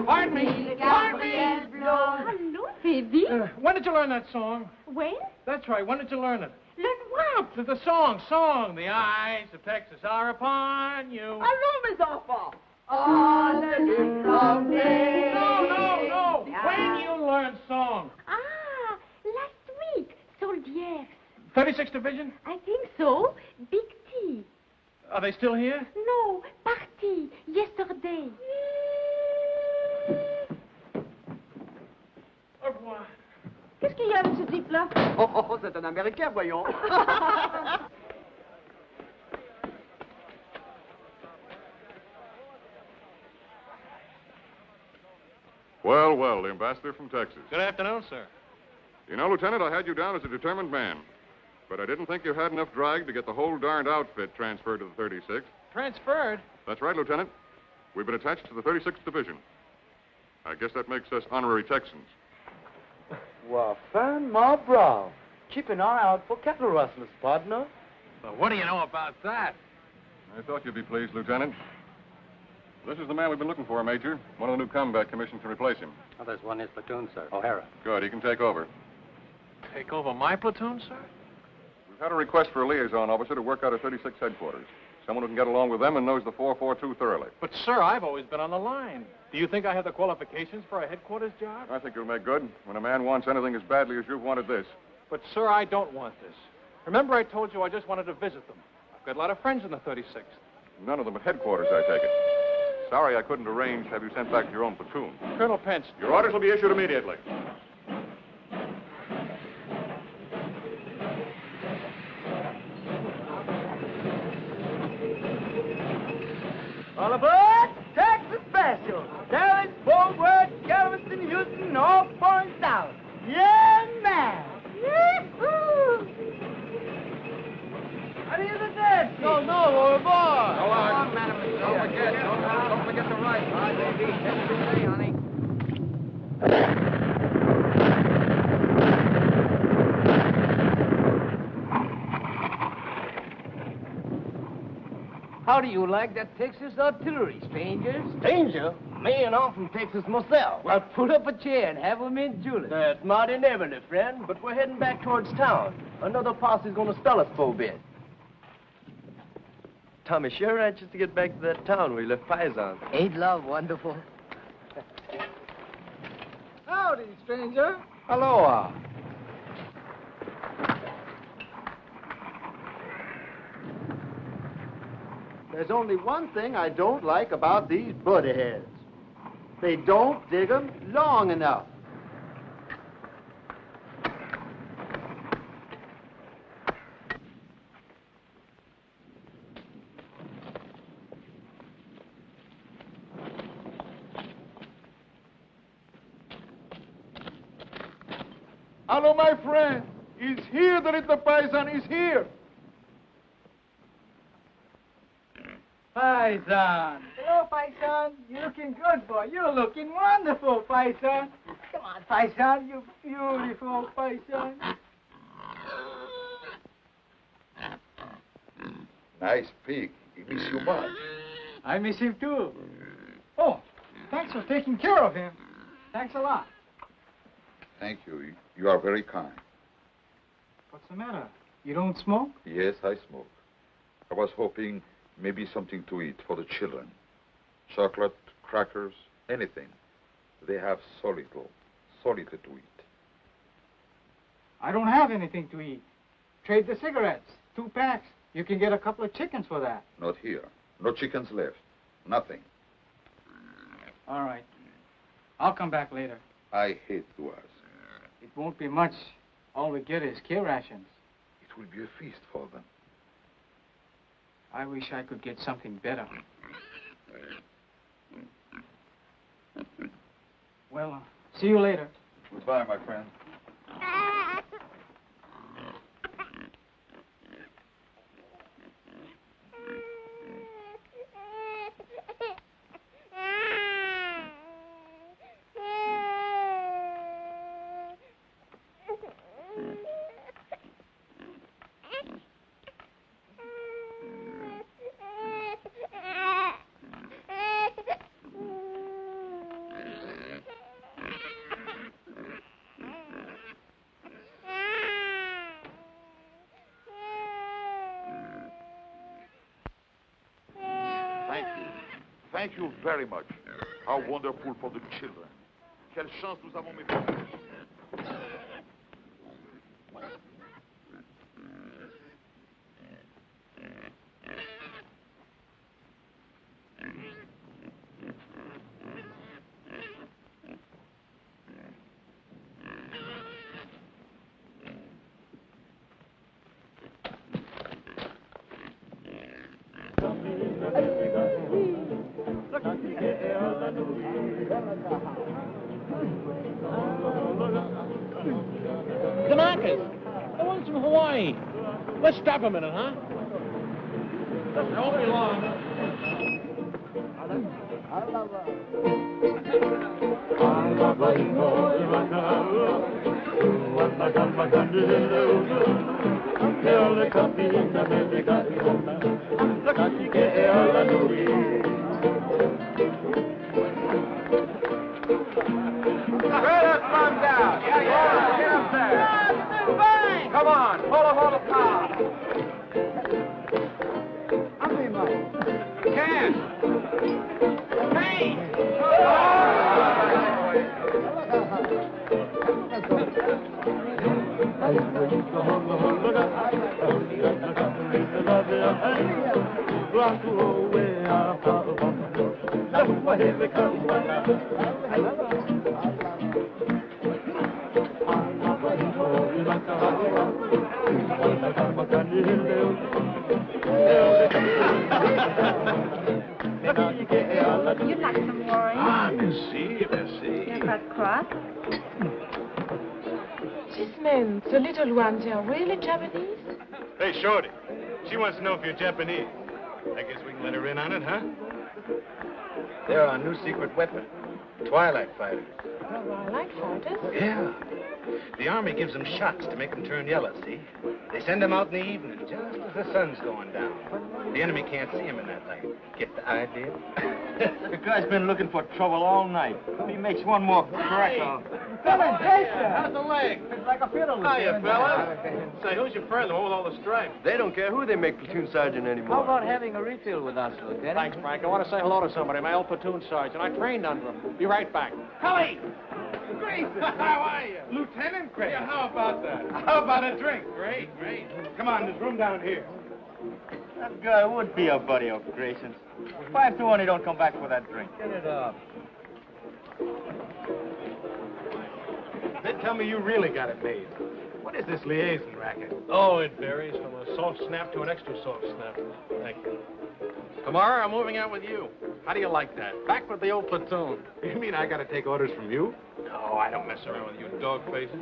Pardon me. Hello, baby. When did you learn that song? When? That's right. When did you learn it? Learn what? The song. The eyes of Texas are upon you. Allô, mes enfants. On the long day. No. When you learned song? Ah, last week. Soldiers. 36th Division? I think so. Big T. Are they still here? No, party. Yesterday. Au revoir. Qu'est-ce qu'il y a avec ce type-là? Oh, c'est un Américain, voyons. Well, the ambassador from Texas. Good afternoon, sir. You know, Lieutenant, I had you down as a determined man. But I didn't think you had enough drag to get the whole darned outfit transferred to the 36th. Transferred? That's right, Lieutenant. We've been attached to the 36th Division. I guess that makes us honorary Texans. Well, fan my brow. Keep an eye out for cattle rustlers, partner. Well, what do you know about that? I thought you'd be pleased, Lieutenant. This is the man we've been looking for, Major. One of the new combat commissions to replace him. Oh, there's one in his platoon, sir. O'Hara. Good, he can take over. Take over my platoon, sir? We've had a request for a liaison officer to work out of 36 headquarters. Someone who can get along with them and knows the 442 thoroughly. But, sir, I've always been on the line. Do you think I have the qualifications for a headquarters job? I think you'll make good when a man wants anything as badly as you've wanted this. But, sir, I don't want this. Remember I told you I just wanted to visit them. I've got a lot of friends in the 36th. None of them at headquarters, I take it. Sorry I couldn't arrange to have you sent back to your own platoon. Colonel Pence. Your orders will be issued immediately. All aboard! Texas Special! Dallas, Fort Worth, Galveston, Houston, all foreign south. Yeah, man! Yee-hoo! How do you do that? No, we're aboard. Go on, madam. Don't forget the right. All right, baby. Hey, honey. How do you like that Texas artillery, stranger? Stranger? Me and I'm from Texas myself. Well, pull up a chair and have 'em in Julius. That's mighty neighborly, friend, but we're heading back towards town. Another posse's gonna spell us for a bit. Tommy sure anxious to get back to that town where he left Paisan. Ain't love wonderful? Howdy, stranger. Aloha. There's only one thing I don't like about these buddy heads. They don't dig 'em long enough. Hello, my friend. He's here, the little paisan is here. Paisan. Hello, Paisan. You're looking good, boy. You're looking wonderful, Paisan. Come on, Paisan. You beautiful, Paisan. Nice pig. He miss you much. I miss him, too. Oh, thanks for taking care of him. Thanks a lot. Thank you. You are very kind. What's the matter? You don't smoke? Yes, I smoke. I was hoping maybe something to eat for the children. Chocolate, crackers, anything. They have so little to eat. I don't have anything to eat. Trade the cigarettes. 2 packs. You can get a couple of chickens for that. Not here. No chickens left. Nothing. All right. I'll come back later. I hate to ask. It won't be much. All we get is K rations. It will be a feast for them. I wish I could get something better. Well, see you later. Goodbye, my friend. Thank you very much. How wonderful for the children. Quelle chance nous avons, mes frères. Kanakas, the ones from Hawaii. Let's stop a minute, huh? It won't be long. Come on, pull up on the car. You'd like some wine? Ah, merci, merci. You're not cross. These men, the little ones, are really Japanese? Hey, Shorty. She wants to know if you're Japanese. I guess we can let her in on it, huh? They're our new secret weapon. Twilight fighters. Twilight fighters? Yeah. The Army gives them shocks to make them turn yellow, see? They send them out in the evening, just as the sun's going down. The enemy can't see them in that light. Get the idea? The guy's been looking for trouble all night. He makes one more crack. How's the leg? It's like a fiddle. Hiya, fella. Say, who's your friend, the one with all the stripes? They don't care who they make platoon sergeant anymore. How about having a refill with us, Lieutenant? Thanks, Frank. I want to say hello to somebody. My old platoon sergeant. I trained under him. Be right back. Cully! Grayson, how are you? Lieutenant Grayson. Yeah, how about that? How about a drink? Great, great. Come on, there's room down here. That guy would be a buddy of Grayson's. 5 to 1, he don't come back for that drink. Get it up. They tell me you really got it made. What is this liaison racket? Oh, it varies from a soft snap to an extra soft snap. Thank you. Tomorrow, I'm moving out with you. How do you like that? Back with the old platoon. You mean I got to take orders from you? No, I don't mess around with you dog faces.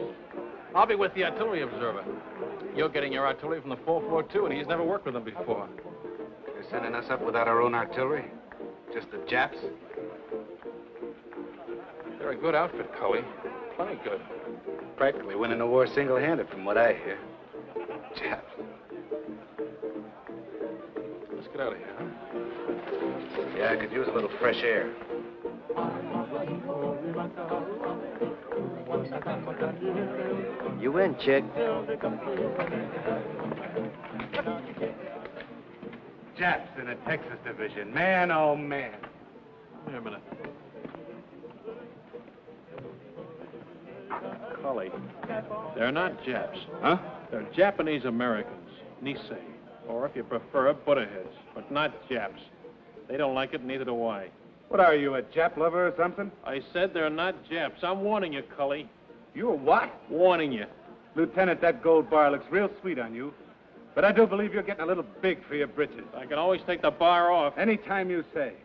I'll be with the artillery observer. You're getting your artillery from the 442, and he's never worked with them before. You're sending us up without our own artillery? Just the Japs? They're a good outfit, Cully. Plenty good. Practically winning the war single-handed, from what I hear. Japs. Let's get out of here, huh? Yeah, I could use a little fresh air. You win, chick. Japs in a Texas division. Man, oh, man. Wait a minute. Cully, they're not Japs. Huh? They're Japanese Americans. Nisei. Or, if you prefer, Buddha heads. But not Japs. They don't like it, neither do I. What are you, a Jap lover or something? I said they're not Japs. I'm warning you, Cully. You a what? Warning you. Lieutenant, that gold bar looks real sweet on you. But I do believe you're getting a little big for your britches. I can always take the bar off. Any time you say.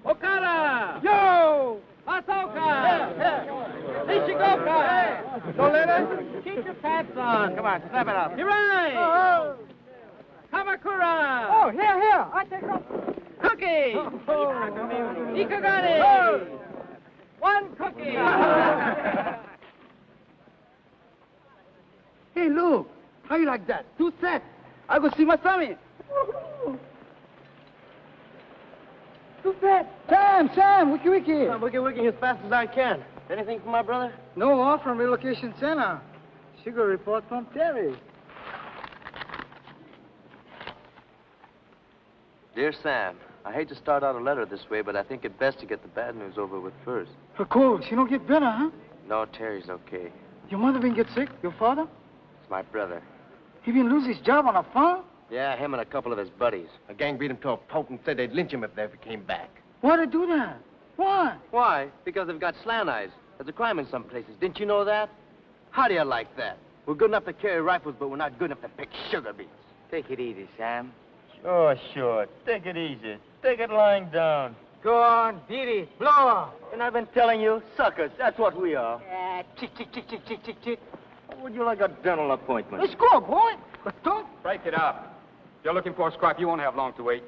Okada! Yo! Masoka! Ichigoka! Don't let us. Keep your pants on. Come on, snap it up. Hirai! Oh. Kamakura! Oh, here. I take off. Cookie! Ikagani! Oh. One cookie! Hey, Lou, how you like that? 2 sets. I go see my Sammy. 2 sets. Sam, wiki. I'm wiki as fast as I can. Anything for my brother? No, off from relocation center. Sugar report from Terry. Dear Sam, I hate to start out a letter this way, but I think it best to get the bad news over with first. Of course, you don't get better, huh? No, Terry's okay. Your mother been get sick? Your father? It's my brother. He been lose his job on a farm? Yeah, him and a couple of his buddies. A gang beat him to a pulp and said they'd lynch him if they ever came back. Why they do that? Why? Why? Because they've got slant eyes. There's a crime in some places. Didn't you know that? How do you like that? We're good enough to carry rifles, but we're not good enough to pick sugar beets. Take it easy, Sam. Sure. Take it easy. Take it lying down. Go on, beat it. Blow up. And I've been telling you, suckers, that's what we are. Chick. Would you like a dental appointment? Let's go, boy. But don't. Break it up. If you're looking for a scrap, you won't have long to wait.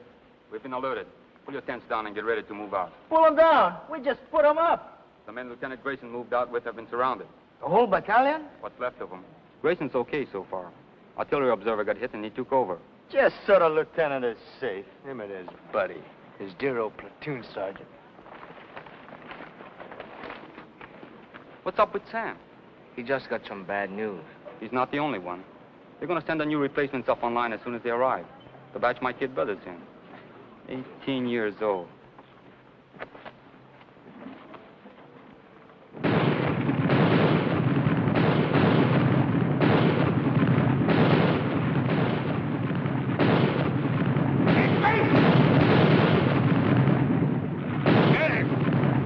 We've been alerted. Pull your tents down and get ready to move out. Pull them down. We just put them up. The men Lieutenant Grayson moved out with have been surrounded. The whole battalion? What's left of them. Grayson's okay so far. Artillery observer got hit and he took over. Just so the lieutenant is safe. Him and his buddy. His dear old platoon sergeant. What's up with Sam? He just got some bad news. He's not the only one. They're going to send the new replacements up online as soon as they arrive. The batch my kid brother's in. 18 years old.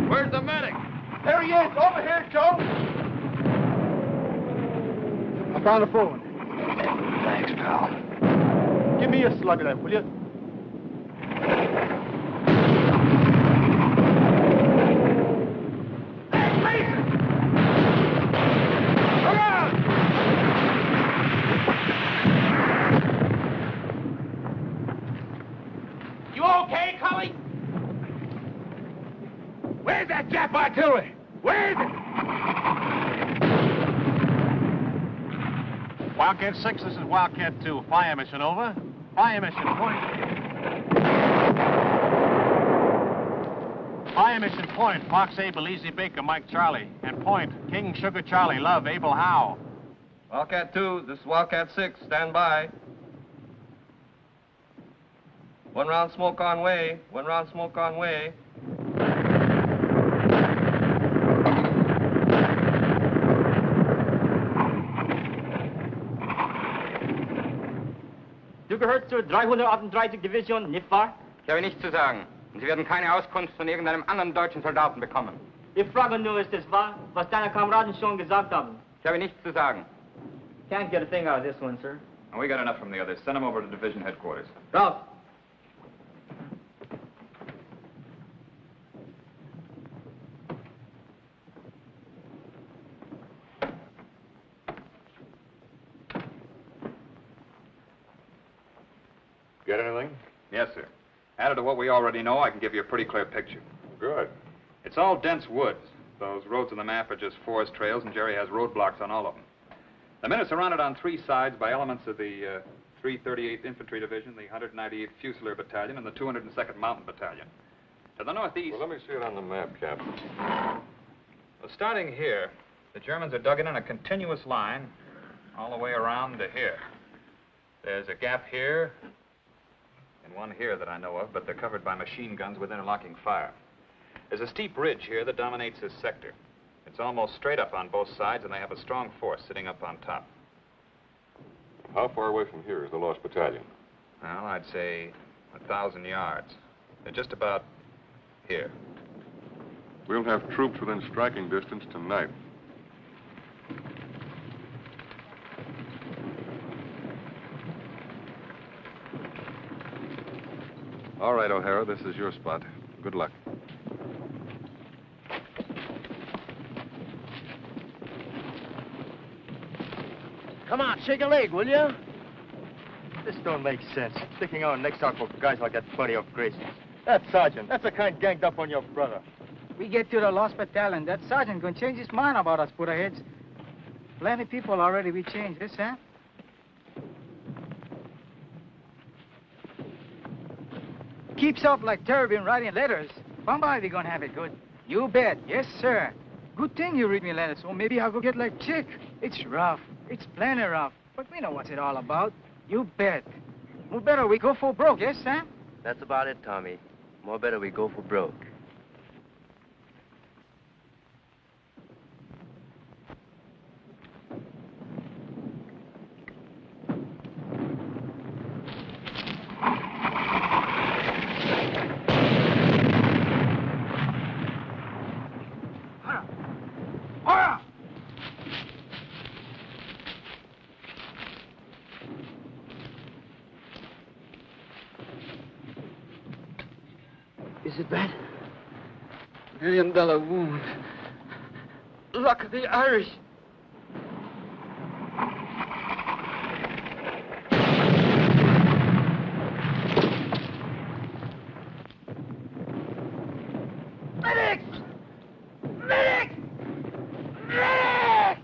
Where's the medic? There he is. Over here, Joe. I found a phone. Thanks, pal. Give me a slug of that, will you? You okay, Cully? Where's that Jap artillery? Where is it? Wildcat 6, this is Wildcat 2. Fire mission, over. Fire mission, point. Fire mission, point. Fox Abel, Easy Baker, Mike Charlie. And point, King Sugar Charlie, Love, Abel Howe. Wildcat 2, this is Wildcat 6. Stand by. 1 round smoke on way. 1 round smoke on way. Du gehörst zur 338. Division, nicht wahr? Ich habe nichts zu sagen. Und Sie werden keine Auskunft von irgendeinem anderen deutschen Soldaten bekommen. Ich frage nur, ist es wahr, was deine Kameraden schon gesagt haben? Ich habe nichts zu sagen. Can't get a thing out of this one, sir. And we got enough from the others. Send them over to division headquarters. Ralph. Get anything? Yes, sir. Added to what we already know, I can give you a pretty clear picture. Good. It's all dense woods. Those roads on the map are just forest trails, and Jerry has roadblocks on all of them. The men are surrounded on 3 sides by elements of the 338th Infantry Division, the 198th Fusilier Battalion, and the 202nd Mountain Battalion. To the northeast... Well, let me see it on the map, Captain. Well, starting here, the Germans are dug in a continuous line all the way around to here. There's a gap here, and one here that I know of, but they're covered by machine guns with interlocking fire. There's a steep ridge here that dominates this sector. It's almost straight up on both sides, and they have a strong force sitting up on top. How far away from here is the lost battalion? Well, I'd say 1,000 yards. They're just about here. We'll have troops within striking distance tonight. All right, O'Hara, this is your spot. Good luck. Come on, shake a leg, will you? This don't make sense. Sticking our necks out for guys like that buddy of Grace's. That sergeant, that's the kind ganged up on your brother. We get to the lost battalion. That sergeant gonna change his mind about us put-aheads. Plenty people already we changed this, huh? Keeps up like Terry been writing letters. Somebody we gonna have it good. You bet. Yes, sir. Good thing you read me letters, so maybe I'll go get like Chick. It's rough. It's plenty rough. But we know what's it all about. You bet. More better we go for broke, yes, Sam? That's about it, Tommy. More better we go for broke. Is it bad? $1 million wound. Luck of the Irish. Medic! Medic! Medic!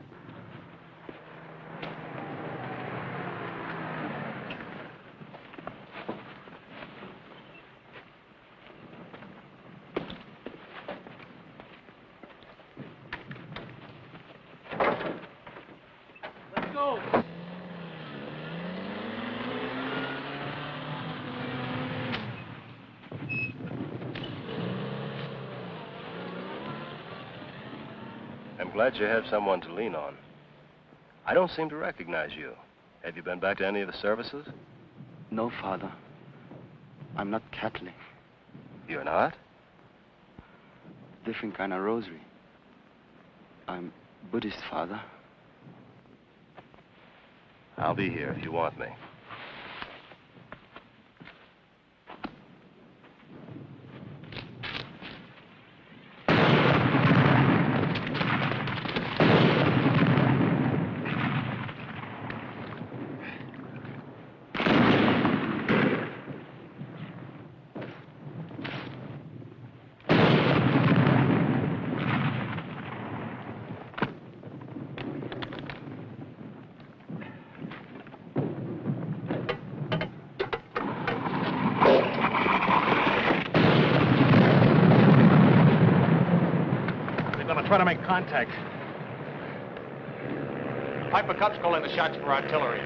I'm glad you have someone to lean on. I don't seem to recognize you. Have you been back to any of the services? No, Father. I'm not Catholic. You're not? Different kind of rosary. I'm Buddhist, Father. I'll be here if you want me. Try to make contact. Piper Cub's calling the shots for artillery.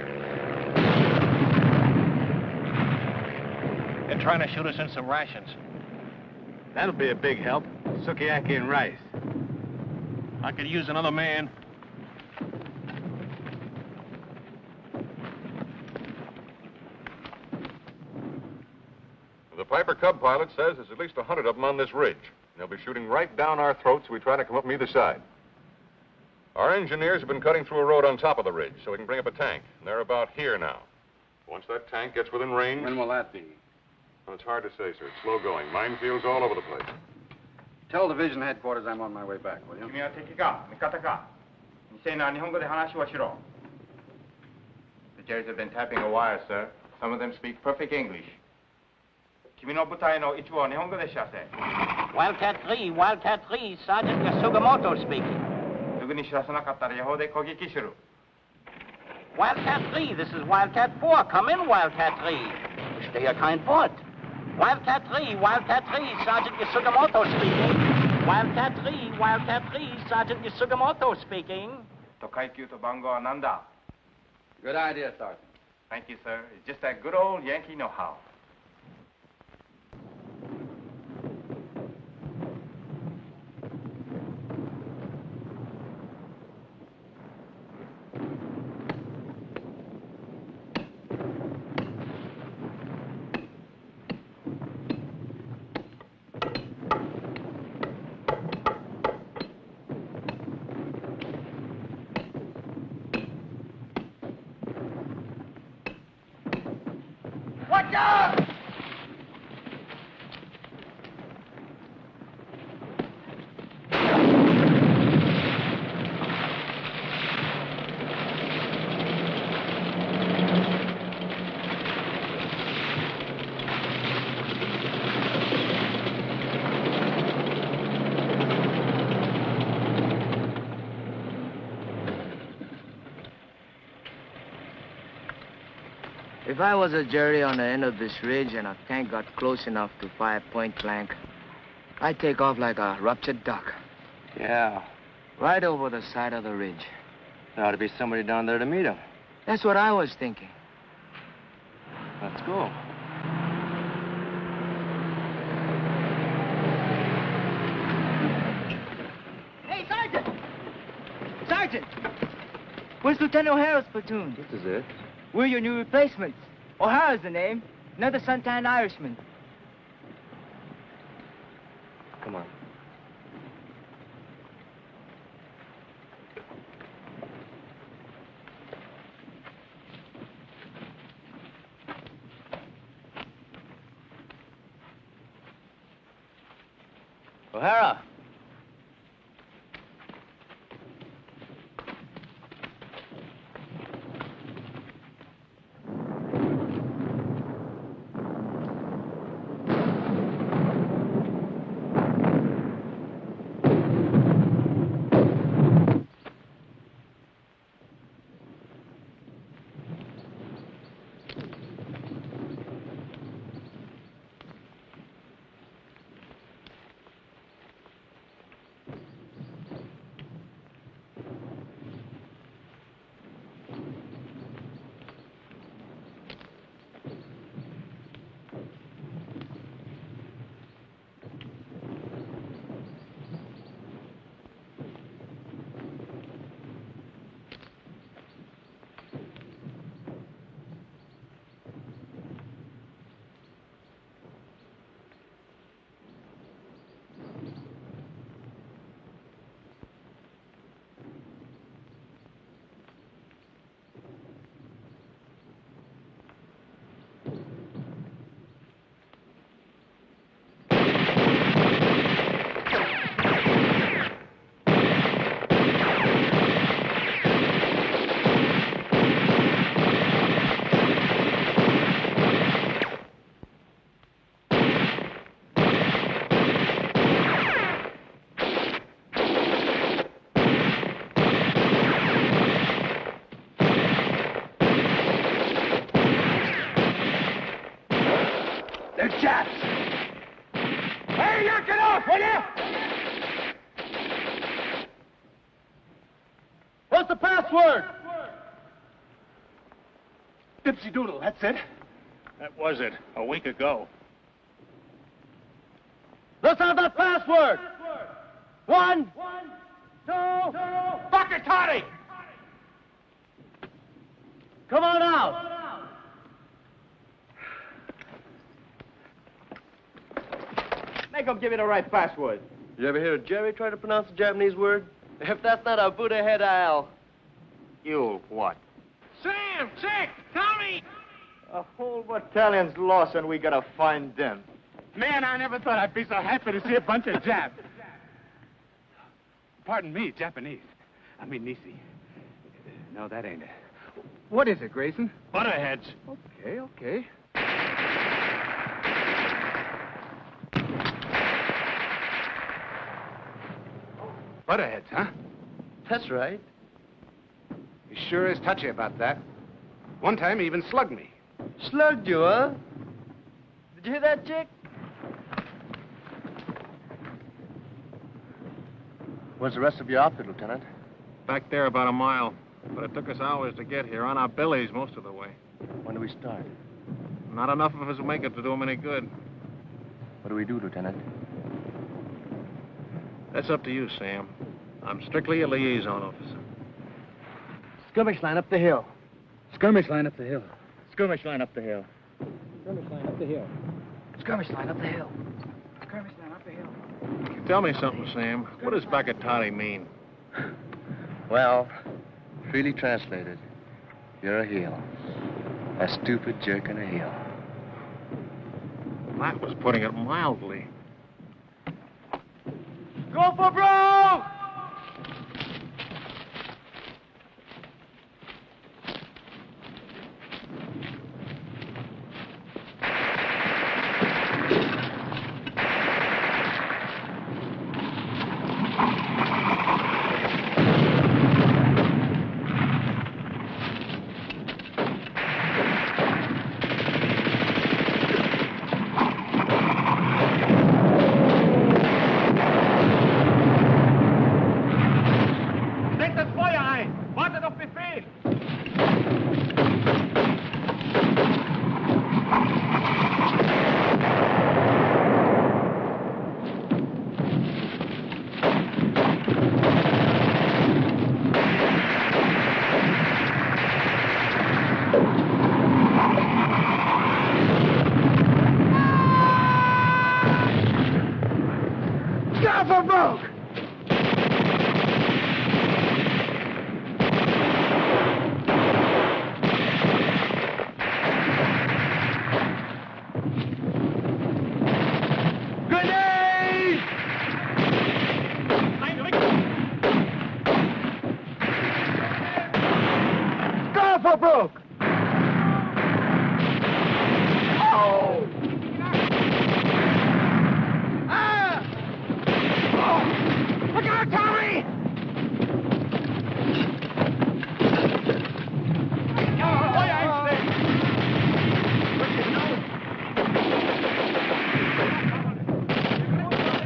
They're trying to shoot us in some rations. That'll be a big help. Sukiyaki and rice. I could use another man. The Piper Cub pilot says there's at least 100 of them on this ridge. They'll be shooting right down our throats as we try to come up from either side. Our engineers have been cutting through a road on top of the ridge so we can bring up a tank. And they're about here now. Once that tank gets within range... When will that be? Well, it's hard to say, sir. It's slow going. Minefields all over the place. Tell division headquarters I'm on my way back, will you? 君は敵か味方かNiseiな日本語で話をしろ The Jerrys have been tapping a wire, sir. Some of them speak perfect English. 君の部隊の一部を日本語で知らせ Wildcat 3, Wildcat 3, Sergeant Yasugamoto speaking. すぐに知らせなかったら予報で攻撃する Wildcat 3, this is Wildcat 4. Come in, Wildcat 3. Stay a kind Wort. Wildcat 3, Wildcat 3, Sergeant Yasugamoto speaking. Wildcat 3, Wildcat 3, Sergeant Yasugamoto speaking. と階級と番号は何だ Good idea, Sergeant. Thank you, sir. It's just that good old Yankee know-how. Watch out! If I was a Jerry on the end of this ridge and a tank got close enough to fire point blank, I'd take off like a ruptured duck. Yeah. Right over the side of the ridge. There ought to be somebody down there to meet him. That's what I was thinking. Let's go. Hey, Sergeant! Sergeant! Where's Lieutenant O'Hara's platoon? This is it. We're your new replacements. O'Hara's the name. Another suntan Irishman. Come on. O'Hara! What's the password? Dipsy Doodle, that's it. That was it, a week ago. Let's have that password. 1, 2, Bucket Toddy! come on out. Make him give you the right password. You ever hear Jerry try to pronounce a Japanese word? If that's not a Buddha head, I'll... You what? Sam! Chick! Tommy! A whole battalion's lost and we gotta find them. Man, I never thought I'd be so happy to see a bunch of Japs. Pardon me, Japanese. I mean Nisei. No, that ain't it. What is it, Grayson? Butterheads. Okay. Butterheads, huh? That's right. He sure is touchy about that. One time he even slugged me. Slugged you, huh? Did you hear that, Chick? Where's the rest of your outfit, Lieutenant? Back there about a mile. But it took us hours to get here, on our bellies most of the way. When do we start? Not enough of us will make it to do them any good. What do we do, Lieutenant? That's up to you, Sam. I'm strictly a liaison officer. Skirmish line up the hill. Skirmish line up the hill. Skirmish line up the hill. Skirmish line up the hill. Skirmish line up the hill. Skirmish line up the hill. Tell me something, Sam. What does Bakatati mean? Well, freely translated, you're a heel. A stupid jerk and a heel. That was putting it mildly. Go for broke!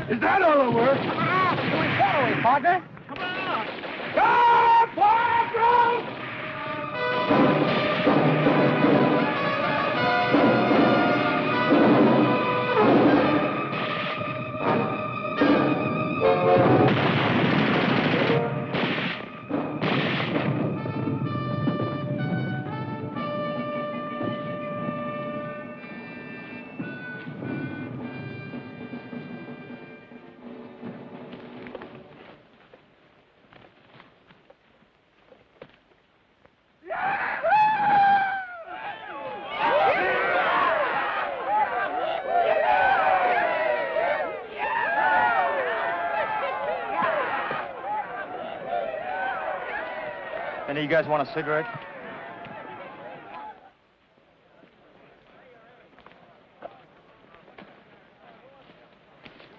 Is that all the work? Following, partner. Come on! Go, Parker! Any of you guys want a cigarette?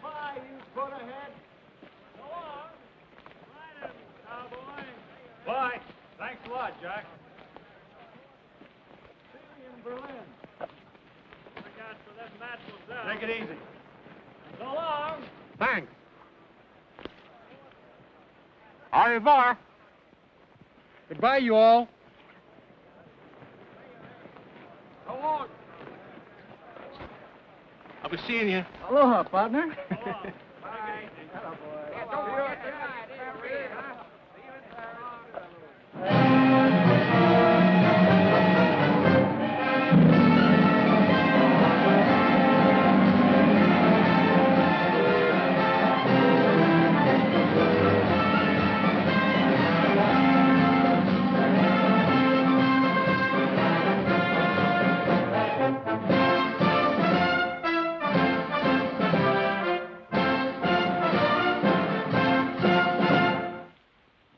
Bye, you put ahead. Go on. Ride him, cowboy. Bye. Thanks a lot, Jack. See you in Berlin. Look out for them natural cells. Take it easy. So long. Thanks. Au revoir. Goodbye, you all. So long. I'll be seeing you. Aloha, partner.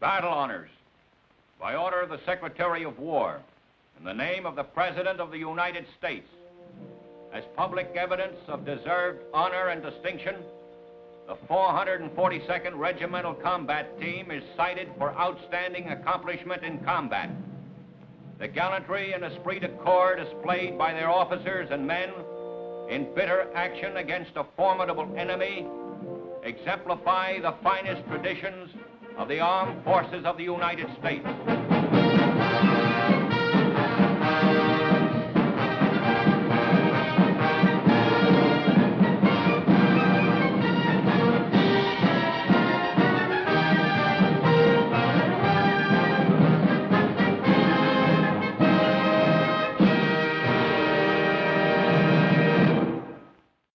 Battle honors. By order of the Secretary of War, in the name of the President of the United States, as public evidence of deserved honor and distinction, the 442nd Regimental Combat Team is cited for outstanding accomplishment in combat. The gallantry and esprit de corps displayed by their officers and men in bitter action against a formidable enemy exemplify the finest traditions of the armed forces of the United States.